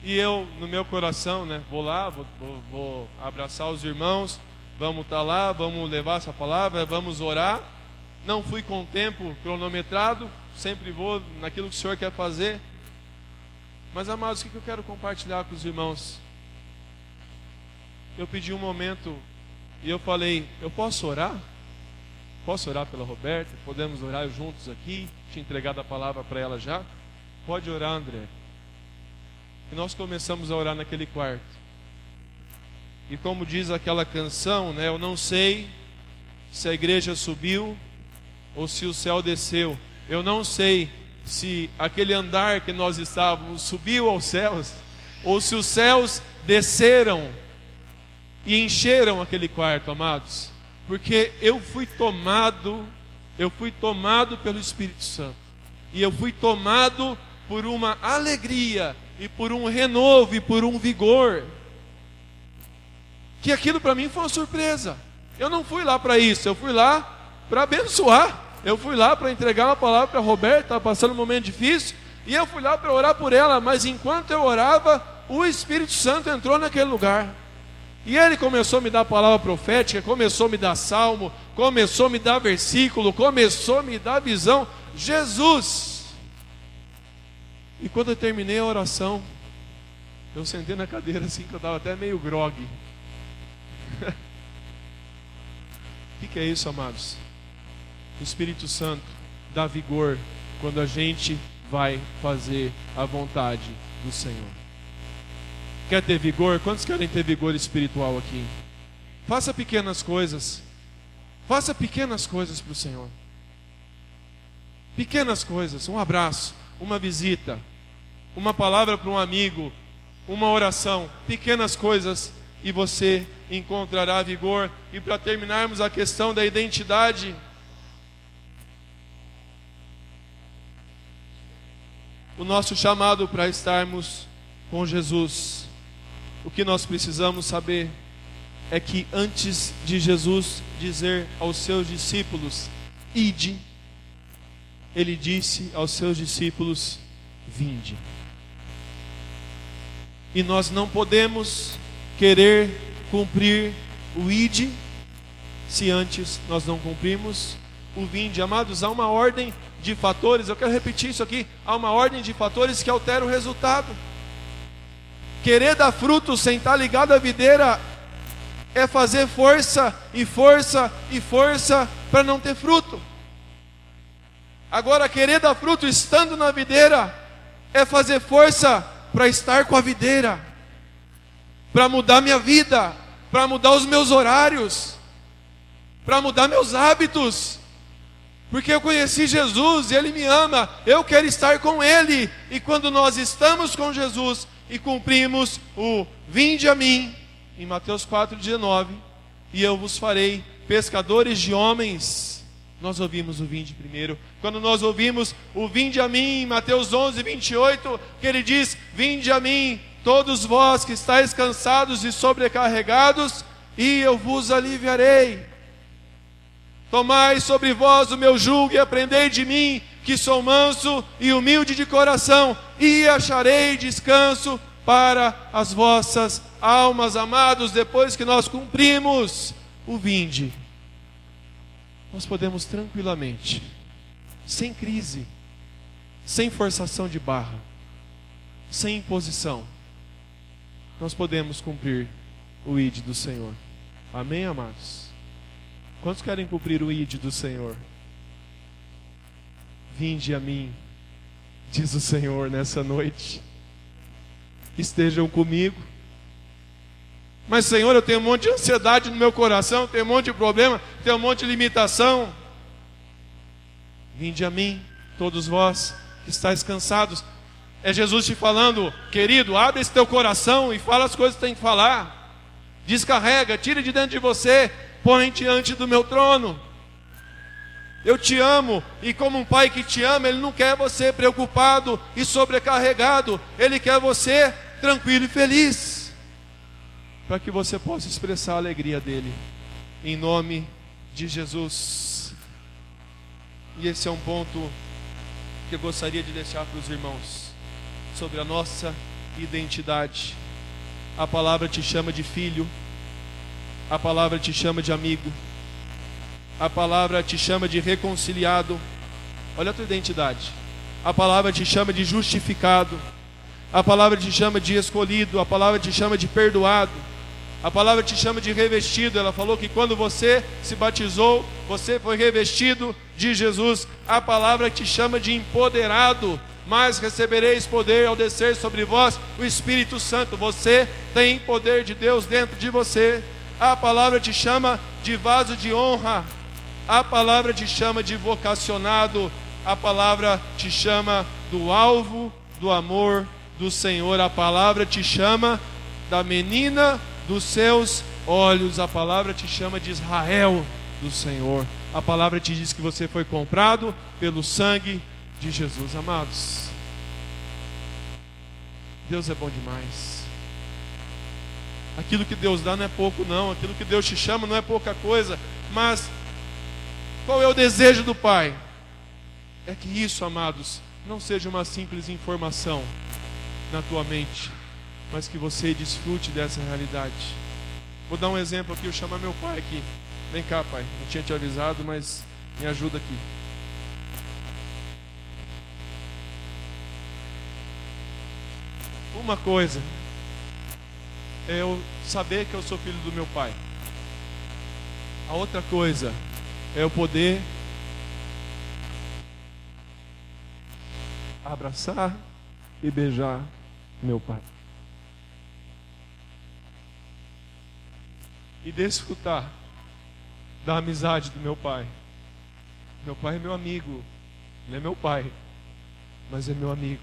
E eu, no meu coração, né, vou lá, vou abraçar os irmãos, vamos estar lá, vamos levar essa palavra, vamos orar. Não fui com o tempo cronometrado, sempre vou naquilo que o Senhor quer fazer. Mas, amados, o que eu quero compartilhar com os irmãos? Eu pedi um momento e eu falei: eu posso orar? Posso orar pela Roberta? Podemos orar juntos aqui? Tinha entregado a palavra para ela já. Pode orar, André. E nós começamos a orar naquele quarto. E como diz aquela canção, né? Eu não sei se a igreja subiu ou se o céu desceu. Eu não sei se aquele andar que nós estávamos subiu aos céus, ou se os céus desceram e encheram aquele quarto, amados. Porque eu fui tomado pelo Espírito Santo. E eu fui tomado por uma alegria e por um renovo e por um vigor. Que aquilo para mim foi uma surpresa. Eu não fui lá para isso, eu fui lá para abençoar. Eu fui lá para entregar uma palavra para a Roberta, estava passando um momento difícil. E eu fui lá para orar por ela. Mas enquanto eu orava, o Espírito Santo entrou naquele lugar. E Ele começou a me dar palavra profética, começou a me dar salmo, começou a me dar versículo, começou a me dar visão. Jesus! E quando eu terminei a oração, eu sentei na cadeira assim, que eu estava até meio grogue. O que é isso, amados? O Espírito Santo dá vigor quando a gente vai fazer a vontade do Senhor. Quer ter vigor? Quantos querem ter vigor espiritual aqui? Faça pequenas coisas. Faça pequenas coisas para o Senhor. Pequenas coisas. Um abraço, uma visita, uma palavra para um amigo, uma oração. Pequenas coisas e você encontrará vigor. E para terminarmos a questão da identidade, o nosso chamado para estarmos com Jesus. O que nós precisamos saber é que antes de Jesus dizer aos seus discípulos: ide, Ele disse aos seus discípulos: vinde. E nós não podemos querer cumprir o ide se antes nós não cumprimos o vinde. Amados, há uma ordem de fatores, eu quero repetir isso aqui, há uma ordem de fatores que altera o resultado. Querer dar fruto sem estar ligado à videira é fazer força e força e força para não ter fruto. Agora, querer dar fruto estando na videira é fazer força para estar com a videira. para mudar minha vida, para mudar os meus horários, para mudar meus hábitos, porque eu conheci Jesus e Ele me ama, eu quero estar com Ele. E quando nós estamos com Jesus e cumprimos o vinde a mim, em Mateus 4,19, e eu vos farei pescadores de homens, nós ouvimos o vinde primeiro. Quando nós ouvimos o vinde a mim, em Mateus 11:28, que Ele diz: vinde a mim, todos vós que estáis cansados e sobrecarregados, e eu vos aliviarei. Tomai sobre vós o meu jugo e aprendei de mim, que sou manso e humilde de coração, e acharei descanso para as vossas almas. Amados, depois que nós cumprimos o vinde, nós podemos tranquilamente, sem crise, sem forçação de barra, sem imposição, nós podemos cumprir o ide do Senhor. Amém, amados? Quantos querem cumprir o ide do Senhor? Vinde a mim, diz o Senhor nessa noite. Estejam comigo. Mas, Senhor, eu tenho um monte de ansiedade no meu coração, tenho um monte de problema, tenho um monte de limitação. Vinde a mim, todos vós que estáis cansados. É Jesus te falando: querido, abre esse teu coração e fala as coisas que tem que falar. Descarrega, tira de dentro de você, põe diante do meu trono. Eu te amo, e como um pai que te ama, Ele não quer você preocupado e sobrecarregado, Ele quer você tranquilo e feliz, para que você possa expressar a alegria dEle, em nome de Jesus. E esse é um ponto que eu gostaria de deixar para os irmãos, sobre a nossa identidade. A palavra te chama de filho, a palavra te chama de amigo, a palavra te chama de reconciliado. Olha a tua identidade. A palavra te chama de justificado, a palavra te chama de escolhido, a palavra te chama de perdoado, a palavra te chama de revestido. Ela falou que quando você se batizou, você foi revestido de Jesus. A palavra te chama de empoderado, mas recebereis poder ao descer sobre vós o Espírito Santo. Você tem poder de Deus dentro de você. A palavra te chama de vaso de honra, a palavra te chama de vocacionado, a palavra te chama do alvo do amor do Senhor, a palavra te chama da menina dos seus olhos, a palavra te chama de Israel do Senhor, a palavra te diz que você foi comprado pelo sangue de Jesus. Amados, Deus é bom demais. Aquilo que Deus dá não é pouco não, aquilo que Deus te chama não é pouca coisa. Mas qual é o desejo do Pai? É que isso, amados, não seja uma simples informação na tua mente, mas que você desfrute dessa realidade. Vou dar um exemplo aqui, eu chamar meu pai aqui. Vem cá, pai, não tinha te avisado, mas me ajuda aqui. Uma coisa é eu saber que eu sou filho do meu pai. A outra coisa é eu poder abraçar e beijar meu pai. E desfrutar da amizade do meu pai. Meu pai é meu amigo. Ele é meu pai, mas é meu amigo.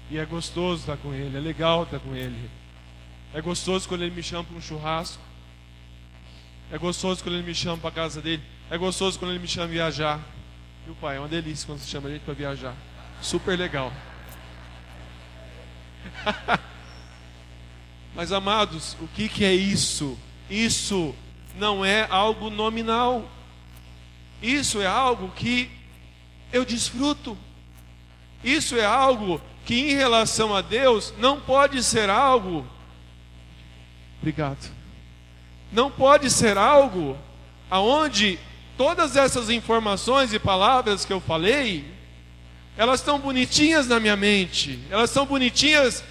E é gostoso estar com ele, é legal estar com ele. É gostoso quando ele me chama para um churrasco. É gostoso quando ele me chama para a casa dele. É gostoso quando ele me chama a viajar. E o pai, é uma delícia quando você chama a gente para viajar. Super legal. Mas, amados, o que é isso? Isso não é algo nominal. Isso é algo que eu desfruto. Isso é algo que, em relação a Deus, não pode ser algo... Obrigado. Não pode ser algo aonde todas essas informações e palavras que eu falei, elas estão bonitinhas na minha mente, elas estão bonitinhas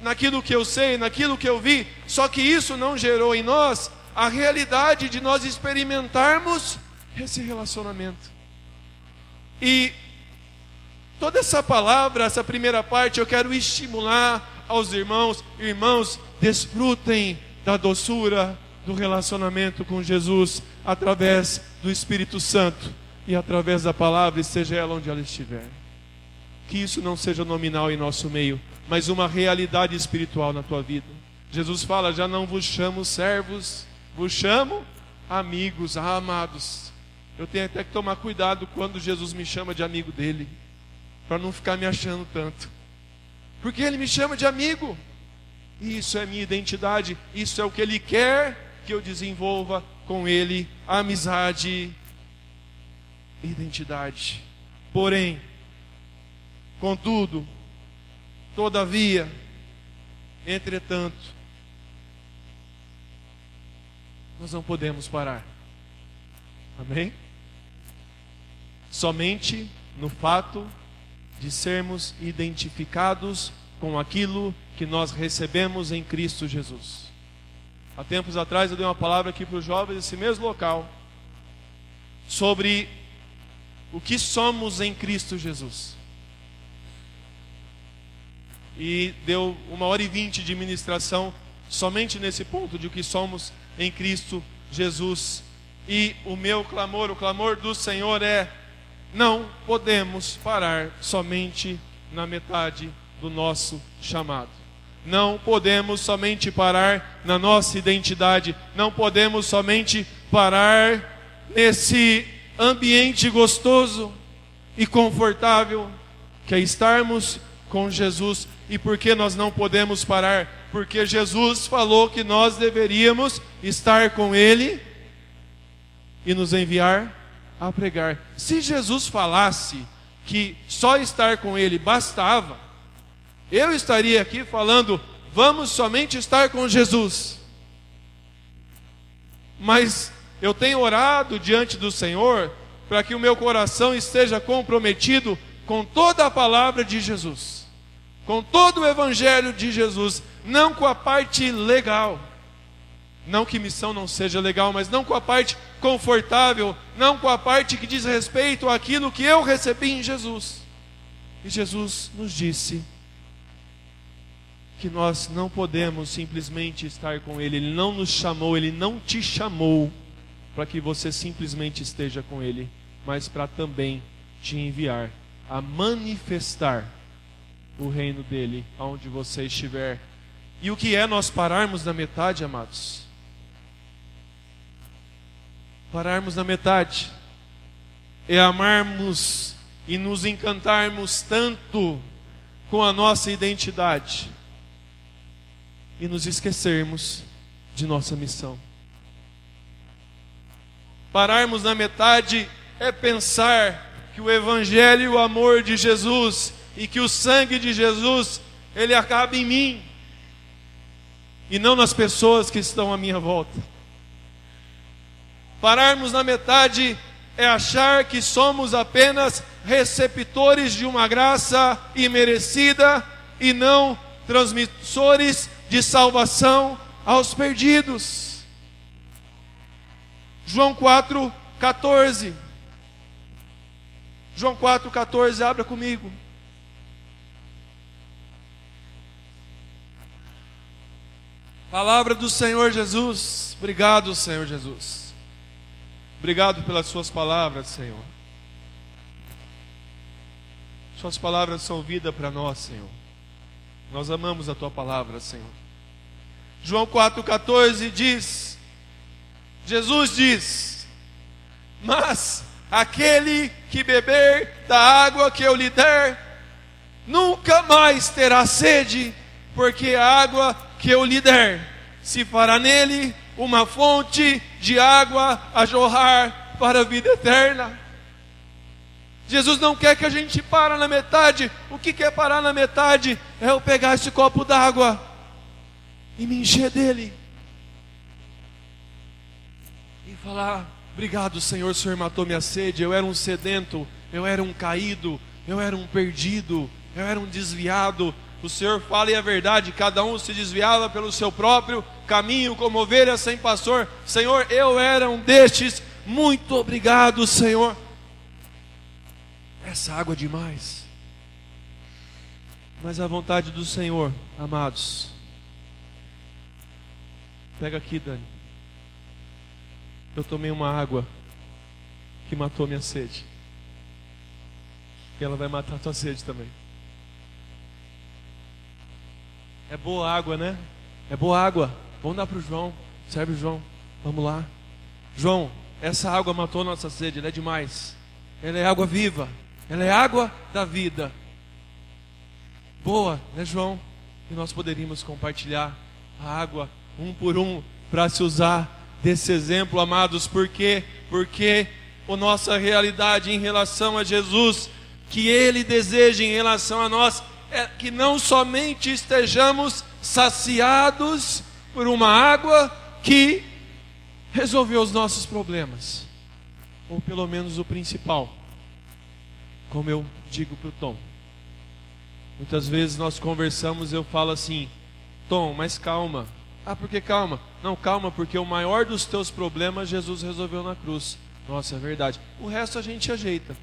naquilo que eu sei, naquilo que eu vi, só que isso não gerou em nós a realidade de nós experimentarmos esse relacionamento. E toda essa palavra, essa primeira parte, eu quero estimular aos irmãos: irmãos, desfrutem da doçura do relacionamento com Jesus através do Espírito Santo e através da palavra, e seja ela onde ela estiver. Que isso não seja nominal em nosso meio, mas uma realidade espiritual na tua vida. Jesus fala: já não vos chamo servos, vos chamo amigos. Amados, eu tenho até que tomar cuidado quando Jesus me chama de amigo dele, para não ficar me achando tanto, porque ele me chama de amigo. Isso é minha identidade, isso é o que ele quer que eu desenvolva com ele: amizade, identidade. Porém, contudo, todavia, entretanto, nós não podemos parar. Amém? Somente no fato de sermos identificados com aquilo que nós recebemos em Cristo Jesus. Há tempos atrás eu dei uma palavra aqui para os jovens nesse mesmo local, sobre o que somos em Cristo Jesus. E deu 1h20 de ministração somente nesse ponto de o que somos em Cristo Jesus. E o meu clamor, o clamor do Senhor é: não podemos parar somente na metade do nosso chamado. Não podemos somente parar na nossa identidade. Não podemos somente parar nesse ambiente gostoso e confortável que é estarmos com Jesus. E por que nós não podemos parar? Porque Jesus falou que nós deveríamos estar com Ele e nos enviar a pregar. Se Jesus falasse que só estar com Ele bastava, eu estaria aqui falando: vamos somente estar com Jesus. Mas eu tenho orado diante do Senhor para que o meu coração esteja comprometido com toda a palavra de Jesus, com todo o Evangelho de Jesus, não com a parte legal. Não que missão não seja legal, mas não com a parte confortável, não com a parte que diz respeito àquilo que eu recebi em Jesus. E Jesus nos disse que nós não podemos simplesmente estar com Ele. Ele não nos chamou, Ele não te chamou para que você simplesmente esteja com Ele, mas para também te enviar a manifestar o reino dEle aonde você estiver. E o que é nós pararmos na metade, amados? Pararmos na metade é amarmos e nos encantarmos tanto com a nossa identidade e nos esquecermos de nossa missão. Pararmos na metade é pensar que o Evangelho e o amor de Jesus e que o sangue de Jesus, ele acaba em mim e não nas pessoas que estão à minha volta. Pararmos na metade é achar que somos apenas receptores de uma graça imerecida e não transmissores de salvação aos perdidos. João 4,14. João 4,14, abra comigo. Palavra do Senhor Jesus. Obrigado, Senhor Jesus. Obrigado pelas suas palavras, Senhor. Suas palavras são vida para nós, Senhor. Nós amamos a tua palavra, Senhor. João 4,14 diz, Jesus diz: mas aquele que beber da água que eu lhe der, nunca mais terá sede, porque a água que eu lhe der se fará nele uma fonte de água a jorrar para a vida eterna. Jesus não quer que a gente pare na metade. O que quer parar na metade é eu pegar esse copo d'água e me encher dele e falar: obrigado, Senhor, o Senhor matou minha sede. Eu era um sedento, eu era um caído, eu era um perdido, eu era um desviado. O Senhor fala e é verdade, cada um se desviava pelo seu próprio caminho, como ovelhas sem pastor. Senhor, eu era um destes. Muito obrigado, Senhor. Essa água é demais. Mas a vontade do Senhor, amados. Pega aqui, Dani. Eu tomei uma água que matou minha sede. E ela vai matar a tua sede também. É boa água, né? É boa água. Vamos dar para o João. Serve o João. Vamos lá. João, essa água matou nossa sede. Ela é demais. Ela é água viva. Ela é água da vida. Boa, né, João? E nós poderíamos compartilhar a água um por um para se usar desse exemplo, amados. Por quê? Porque a nossa realidade em relação a Jesus, que Ele deseja em relação a nós, é que não somente estejamos saciados por uma água que resolveu os nossos problemas, ou pelo menos o principal, como eu digo para o Tom. Muitas vezes nós conversamos, eu falo assim: Tom, mas calma. Ah, por que calma? Não, calma, porque o maior dos teus problemas Jesus resolveu na cruz. Nossa, é verdade. O resto a gente ajeita.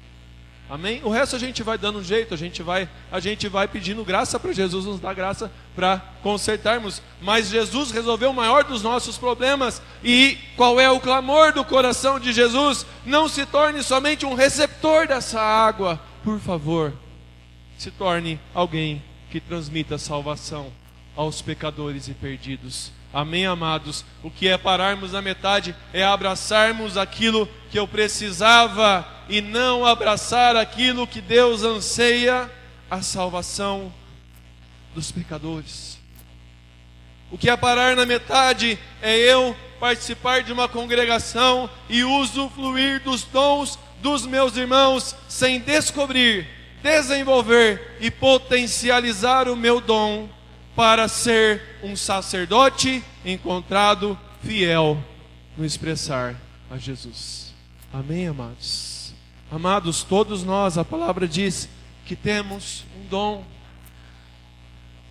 Amém? O resto a gente vai dando um jeito, a gente vai pedindo graça para Jesus nos dar graça para consertarmos. Mas Jesus resolveu o maior dos nossos problemas. E qual é o clamor do coração de Jesus? Não se torne somente um receptor dessa água, por favor. Se torne alguém que transmita salvação aos pecadores e perdidos. Amém, amados? O que é pararmos na metade é abraçarmos aquilo que eu precisava e não abraçar aquilo que Deus anseia, a salvação dos pecadores. O que é parar na metade é eu participar de uma congregação e usufruir dos dons dos meus irmãos sem descobrir, desenvolver e potencializar o meu dom para ser um sacerdote encontrado fiel no expressar a Jesus. Amém, amados? Amados, todos nós, a palavra diz que temos um dom.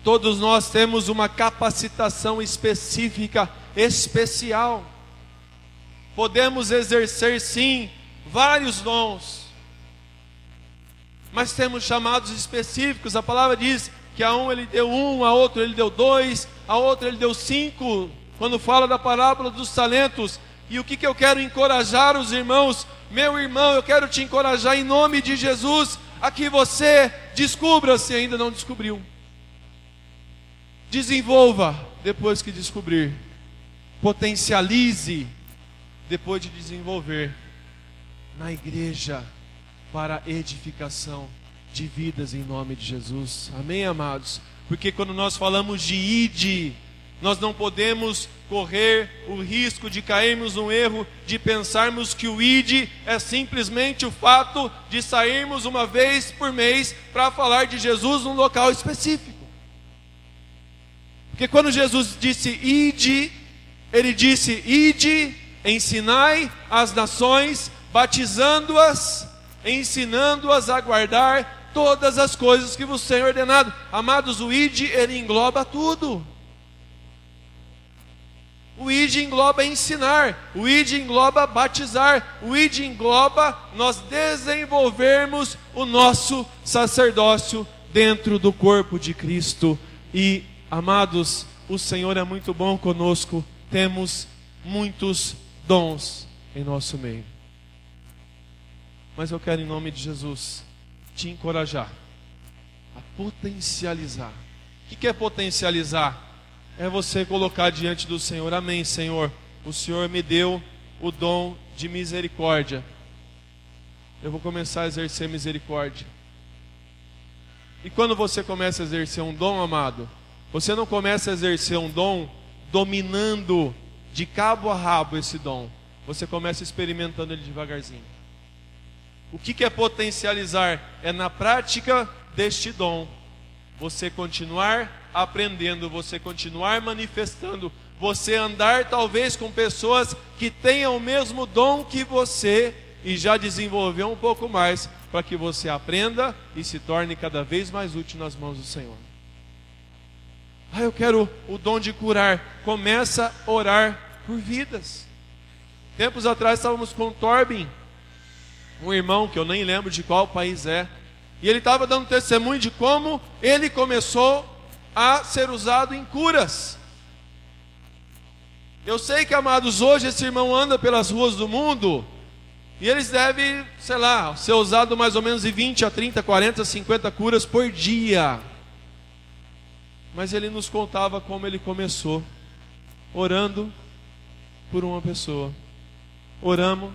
Todos nós temos uma capacitação específica, especial. Podemos exercer sim vários dons, mas temos chamados específicos. A palavra diz que a um ele deu um, a outro ele deu dois, a outro ele deu 5, quando fala da parábola dos talentos. E o que eu quero encorajar os irmãos? Meu irmão, eu quero te encorajar em nome de Jesus, a que você descubra se ainda não descobriu. Desenvolva depois que descobrir. Potencialize depois de desenvolver na igreja para edificação de vidas em nome de Jesus. Amém, amados? Porque quando nós falamos de ide, nós não podemos correr o risco de cairmos no erro de pensarmos que o ide é simplesmente o fato de sairmos uma vez por mês para falar de Jesus num local específico. Porque quando Jesus disse ide, Ele disse ide, ensinai as nações, batizando-as, ensinando-as a guardar todas as coisas que vos tenho ordenado. Amados, o ide, ele engloba tudo. O ide engloba ensinar, o ide engloba batizar, o ide engloba nós desenvolvermos o nosso sacerdócio dentro do corpo de Cristo. E, amados, o Senhor é muito bom conosco, temos muitos dons em nosso meio. Mas eu quero, em nome de Jesus, te encorajar a potencializar. O que é potencializar? É você colocar diante do Senhor: amém, Senhor, o Senhor me deu o dom de misericórdia. Eu vou começar a exercer misericórdia. E quando você começa a exercer um dom, amado, você não começa a exercer um dom dominando de cabo a rabo esse dom. Você começa experimentando ele devagarzinho. O que é potencializar? É na prática deste dom você continuar aprendendo, você continuar manifestando, você andar talvez com pessoas que tenham o mesmo dom que você e já desenvolveu um pouco mais, para que você aprenda e se torne cada vez mais útil nas mãos do Senhor. Ah, eu quero o dom de curar. Começa a orar por vidas. Tempos atrás estávamos com o Torbin, um irmão que eu nem lembro de qual país é. E ele estava dando testemunho de como ele começou a ser usado em curas. Eu sei que, amados, hoje esse irmão anda pelas ruas do mundo e eles devem, sei lá, ser usado mais ou menos de 20 a 30, 40, 50 curas por dia. Mas ele nos contava como ele começou, orando por uma pessoa, orando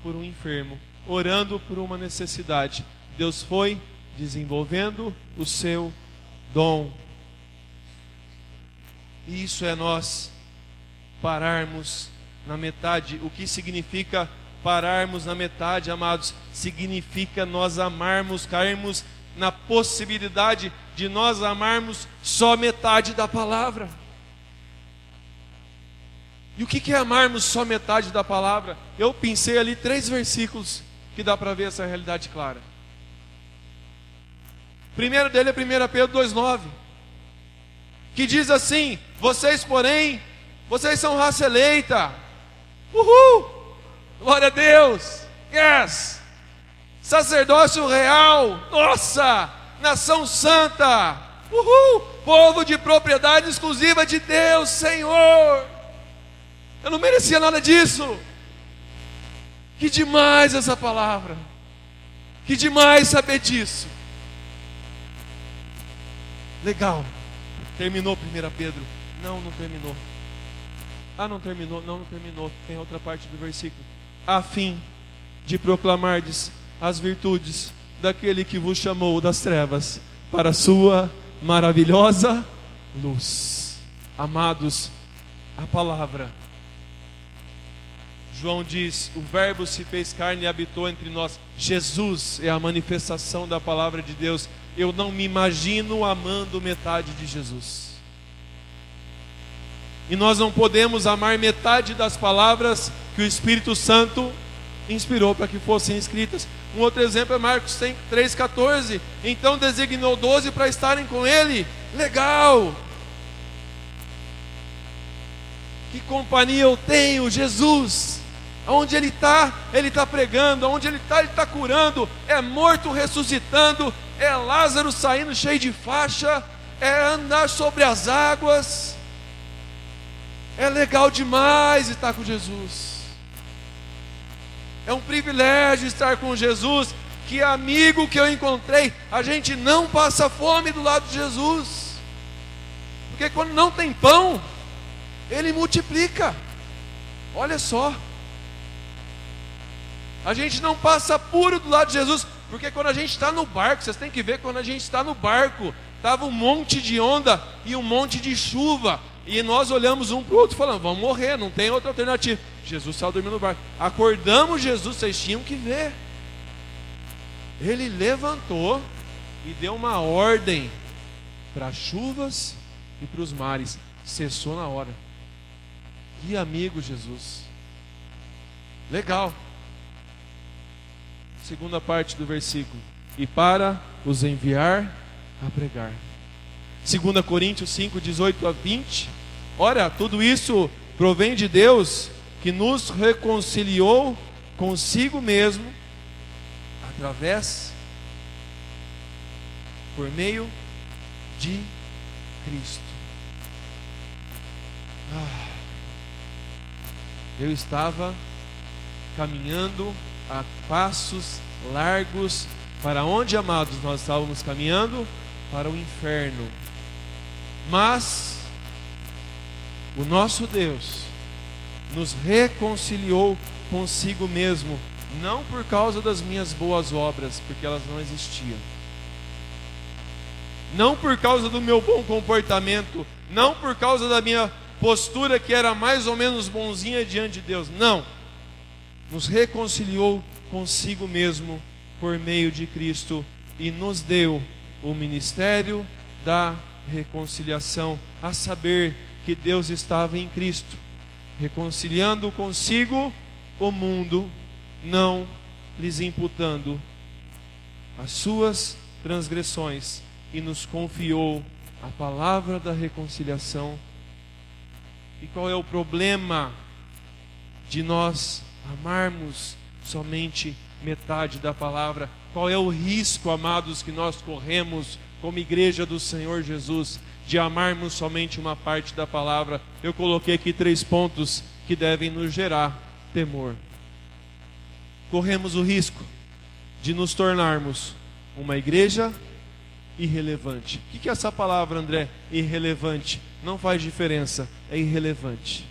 por um enfermo, orando por uma necessidade. Deus foi desenvolvendo o seu dom. E isso é nós pararmos na metade. O que significa pararmos na metade, amados? Significa nós amarmos, cairmos na possibilidade de nós amarmos só metade da palavra. E o que é amarmos só metade da palavra? Eu pensei ali 3 versículos que dá para ver essa realidade clara. O primeiro dele é 1 Pedro 2,9, que diz assim: vocês, porém, vocês são raça eleita. Uhul! Glória a Deus! Yes! Sacerdócio real. Nossa! Nação santa. Uhul! Povo de propriedade exclusiva de Deus, Senhor. Eu não merecia nada disso. Que demais essa palavra. Que demais saber disso. Legal. Terminou 1 Pedro? Não, não terminou. Ah, não terminou? Não, não terminou. Tem outra parte do versículo. A fim de proclamardes as virtudes daquele que vos chamou das trevas para a sua maravilhosa luz. Amados, a palavra. João diz: o verbo se fez carne e habitou entre nós. Jesus é a manifestação da palavra de Deus. Eu não me imagino amando metade de Jesus. E nós não podemos amar metade das palavras que o Espírito Santo inspirou para que fossem escritas. Um outro exemplo é Marcos 3,14. Então designou 12 para estarem com ele. Legal! Que companhia eu tenho, Jesus! Onde ele está pregando. Onde ele está curando. É morto ressuscitando. É Lázaro saindo cheio de faixa. É andar sobre as águas. É legal demais estar com Jesus. É um privilégio estar com Jesus. Que amigo que eu encontrei. A gente não passa fome do lado de Jesus. Porque quando não tem pão, Ele multiplica. Olha só. A gente não passa apuro do lado de Jesus. Porque quando a gente está no barco, vocês têm que ver, quando a gente está no barco, estava um monte de onda e um monte de chuva. E nós olhamos um para o outro falando: vamos morrer, não tem outra alternativa. Jesus saiu dormindo no barco. Acordamos Jesus, vocês tinham que ver. Ele levantou e deu uma ordem para as chuvas e para os mares. Cessou na hora. Que amigo Jesus. Legal. Segunda parte do versículo. E para os enviar a pregar. 2 Coríntios 5, 18 a 20. Ora, tudo isso provém de Deus, que nos reconciliou consigo mesmo, através, por meio de Cristo. Eu estava caminhando a passos largos. Para onde, amados, nós estávamos caminhando? Para o inferno. Mas o nosso Deus nos reconciliou consigo mesmo, não por causa das minhas boas obras, porque elas não existiam, não por causa do meu bom comportamento, não por causa da minha postura que era mais ou menos bonzinha diante de Deus. Não, nos reconciliou consigo mesmo por meio de Cristo e nos deu o ministério da reconciliação, a saber que Deus estava em Cristo, reconciliando consigo o mundo, não lhes imputando as suas transgressões, e nos confiou a palavra da reconciliação. E qual é o problema de nós amarmos somente metade da palavra? Qual é o risco, amados, que nós corremos como igreja do Senhor Jesus, de amarmos somente uma parte da palavra? Eu coloquei aqui 3 pontos que devem nos gerar temor. Corremos o risco de nos tornarmos uma igreja irrelevante. O que é essa palavra, André? Irrelevante. Não faz diferença, é irrelevante.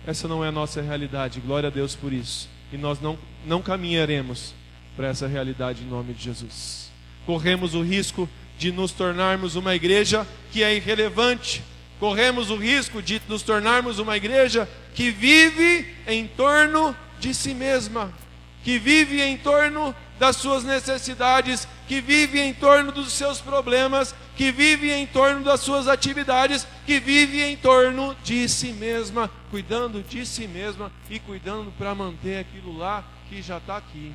Essa não é a nossa realidade, glória a Deus por isso. E nós não caminharemos para essa realidade em nome de Jesus. Corremos o risco de nos tornarmos uma igreja que é irrelevante. Corremos o risco de nos tornarmos uma igreja que vive em torno de si mesma, que vive em torno das suas necessidades, que vive em torno dos seus problemas, que vive em torno das suas atividades, que vive em torno de si mesma, cuidando de si mesma e cuidando para manter aquilo lá que já está aqui.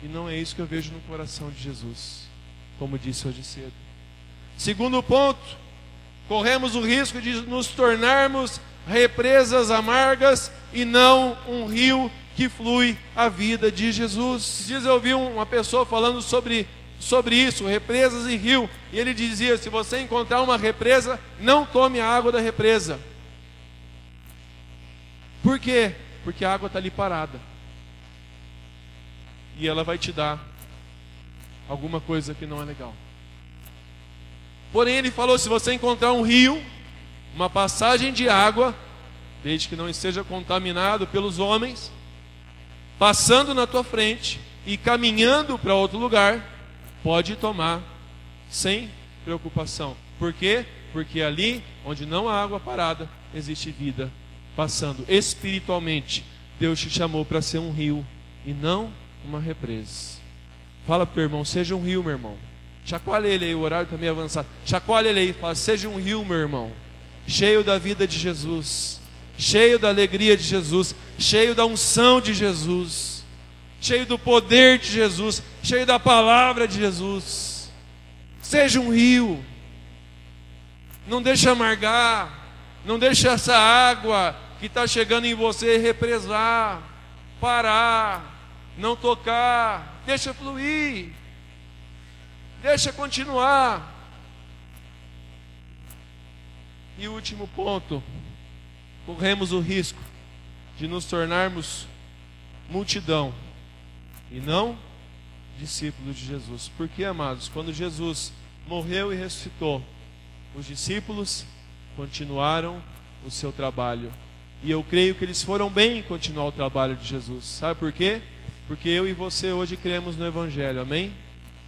E não é isso que eu vejo no coração de Jesus, como disse hoje cedo. Segundo ponto, corremos o risco de nos tornarmos represas amargas e não um rio que flui a vida de Jesus. Esses dias eu ouvi uma pessoa falando sobre isso, represas e rio, e ele dizia: se você encontrar uma represa, não tome a água da represa. Por quê? Porque a água está ali parada, e ela vai te dar alguma coisa que não é legal. Porém ele falou: se você encontrar um rio, uma passagem de água, desde que não esteja contaminado pelos homens, passando na tua frente e caminhando para outro lugar, pode tomar sem preocupação. Por quê? Porque ali onde não há água parada, existe vida passando. Espiritualmente, Deus te chamou para ser um rio e não uma represa. Fala para o teu irmão: seja um rio, meu irmão. Chacoalha ele aí, o horário está meio avançado. Chacoalha ele aí, fala: seja um rio, meu irmão, cheio da vida de Jesus, cheio da alegria de Jesus, cheio da unção de Jesus, cheio do poder de Jesus, cheio da palavra de Jesus. Seja um rio. Não deixe amargar, não deixe essa água que está chegando em você represar, parar, não tocar. Deixa fluir, deixa continuar. E o último ponto, corremos o risco de nos tornarmos multidão e não discípulos de Jesus. Porque, amados, quando Jesus morreu e ressuscitou, os discípulos continuaram o seu trabalho. E eu creio que eles foram bem em continuar o trabalho de Jesus. Sabe por quê? Porque eu e você hoje cremos no Evangelho, amém?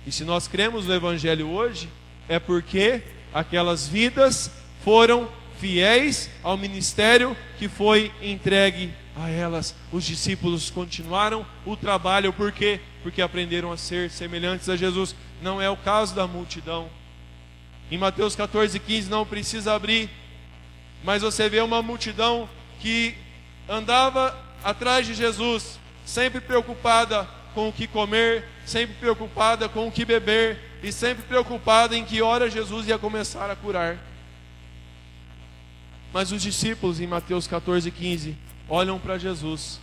E se nós cremos no Evangelho hoje, é porque aquelas vidas foram fiéis ao ministério que foi entregue a elas. Os discípulos continuaram o trabalho. Por quê? Porque aprenderam a ser semelhantes a Jesus. Não é o caso da multidão. Em Mateus 14:15, não precisa abrir, mas você vê uma multidão que andava atrás de Jesus, sempre preocupada com o que comer, sempre preocupada com o que beber, e sempre preocupada em que hora Jesus ia começar a curar. Mas os discípulos, em Mateus 14:15, olham para Jesus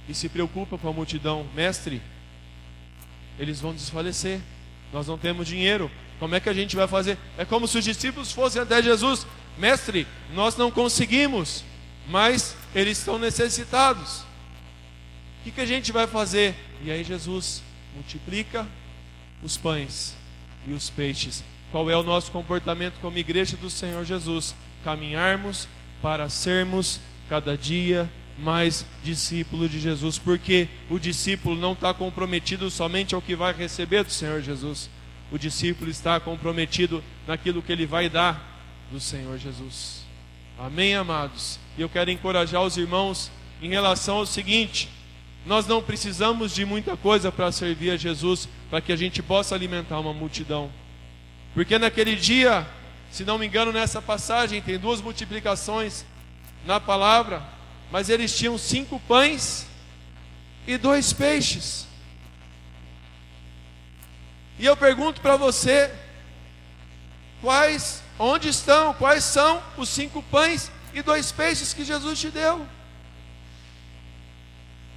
e se preocupam com a multidão. Mestre, eles vão desfalecer, nós não temos dinheiro, como é que a gente vai fazer? É como se os discípulos fossem até Jesus: mestre, nós não conseguimos, mas eles estão necessitados, o que a gente vai fazer? E aí Jesus multiplica os pães e os peixes. Qual é o nosso comportamento como igreja do Senhor Jesus? Caminharmos para sermos cada dia mais discípulo de Jesus, porque o discípulo não está comprometido somente ao que vai receber do Senhor Jesus. O discípulo está comprometido naquilo que ele vai dar do Senhor Jesus. Amém, amados? E eu quero encorajar os irmãos em relação ao seguinte: nós não precisamos de muita coisa para servir a Jesus, para que a gente possa alimentar uma multidão. Porque naquele dia, se não me engano, nessa passagem tem 2 multiplicações na palavra, mas eles tinham 5 pães e 2 peixes. E eu pergunto para você: quais são os 5 pães e 2 peixes que Jesus te deu?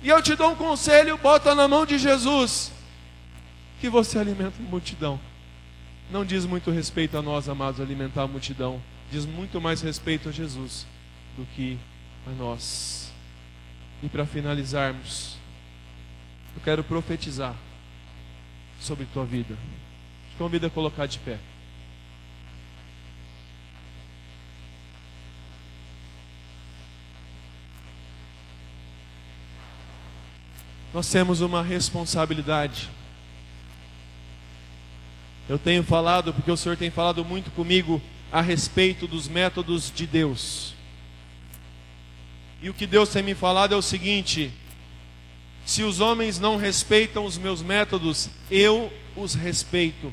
E eu te dou um conselho, bota na mão de Jesus, que você alimenta a multidão. Não diz muito respeito a nós, amados, alimentar a multidão. Diz muito mais respeito a Jesus do que a nós. E para finalizarmos, eu quero profetizar sobre tua vida. Te convido a colocar de pé. Nós temos uma responsabilidade. Eu tenho falado, porque o Senhor tem falado muito comigo a respeito dos métodos de Deus. E o que Deus tem me falado é o seguinte: se os homens não respeitam os meus métodos, eu os respeito.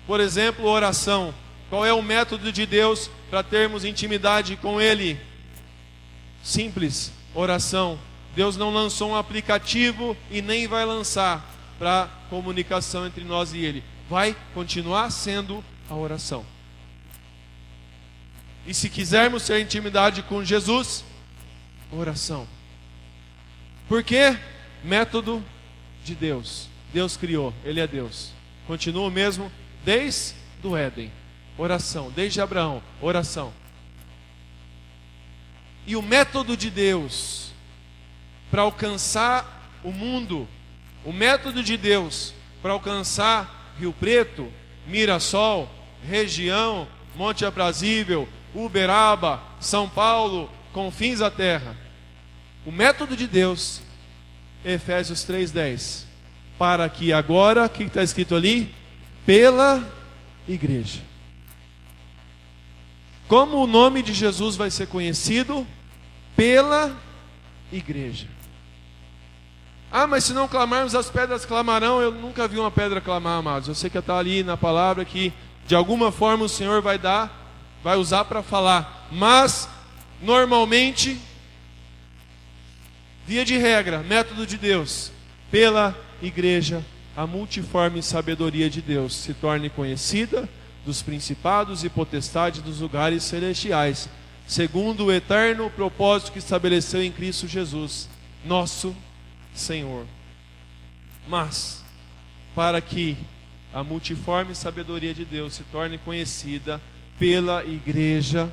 Por exemplo, oração. Qual é o método de Deus para termos intimidade com Ele? Simples, oração. Deus não lançou um aplicativo e nem vai lançar para comunicação entre nós e Ele. Vai continuar sendo a oração. E se quisermos ter intimidade com Jesus, oração. Por quê? Método de Deus. Deus criou, Ele é Deus. Continua o mesmo desde o Éden. Oração. Desde Abraão, oração. E o método de Deus para alcançar o mundo, o método de Deus para alcançar Rio Preto, Mirassol, região, Monte Aprazível, Uberaba, São Paulo, confins da terra. O método de Deus, Efésios 3:10, para que agora, o que está escrito ali? Pela igreja. Como o nome de Jesus vai ser conhecido? Pela igreja. Ah, mas se não clamarmos, as pedras clamarão. Eu nunca vi uma pedra clamar, amados. Eu sei que está ali na palavra que de alguma forma o Senhor vai usar para falar. Mas, normalmente, via de regra, método de Deus, pela igreja, a multiforme sabedoria de Deus se torne conhecida dos principados e potestades dos lugares celestiais, segundo o eterno propósito que estabeleceu em Cristo Jesus, nosso Senhor. Mas, para que a multiforme sabedoria de Deus se torne conhecida pela igreja,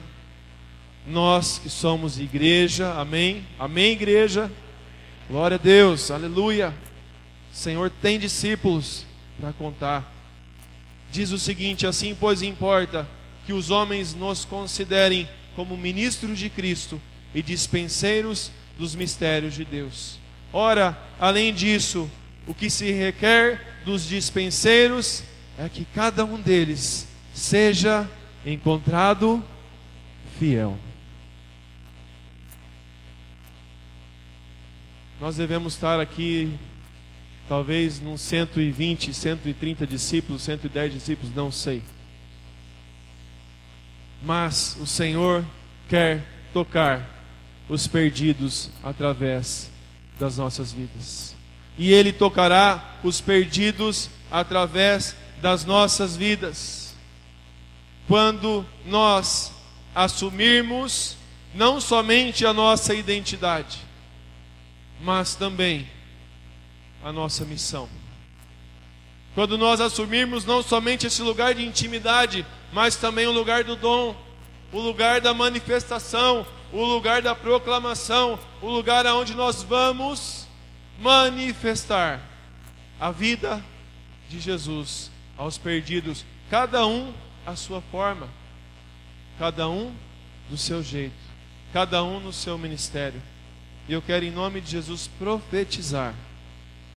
nós que somos igreja, amém? Amém, igreja? Glória a Deus, aleluia. O Senhor tem discípulos para contar. Diz o seguinte: assim, pois, importa que os homens nos considerem como ministros de Cristo e dispenseiros dos mistérios de Deus. Ora, além disso, o que se requer dos dispenseiros é que cada um deles seja encontrado fiel. Nós devemos estar aqui, talvez, nos 120, 130 discípulos, 110 discípulos, não sei. Mas o Senhor quer tocar os perdidos através das nossas vidas. E Ele tocará os perdidos através das nossas vidas. Quando nós assumirmos não somente a nossa identidade, mas também a nossa missão. Quando nós assumirmos não somente esse lugar de intimidade, mas também o lugar do dom, o lugar da manifestação, o lugar da proclamação, o lugar aonde nós vamos manifestar a vida de Jesus aos perdidos, cada um à sua forma, cada um do seu jeito, cada um no seu ministério. E eu quero, em nome de Jesus, profetizar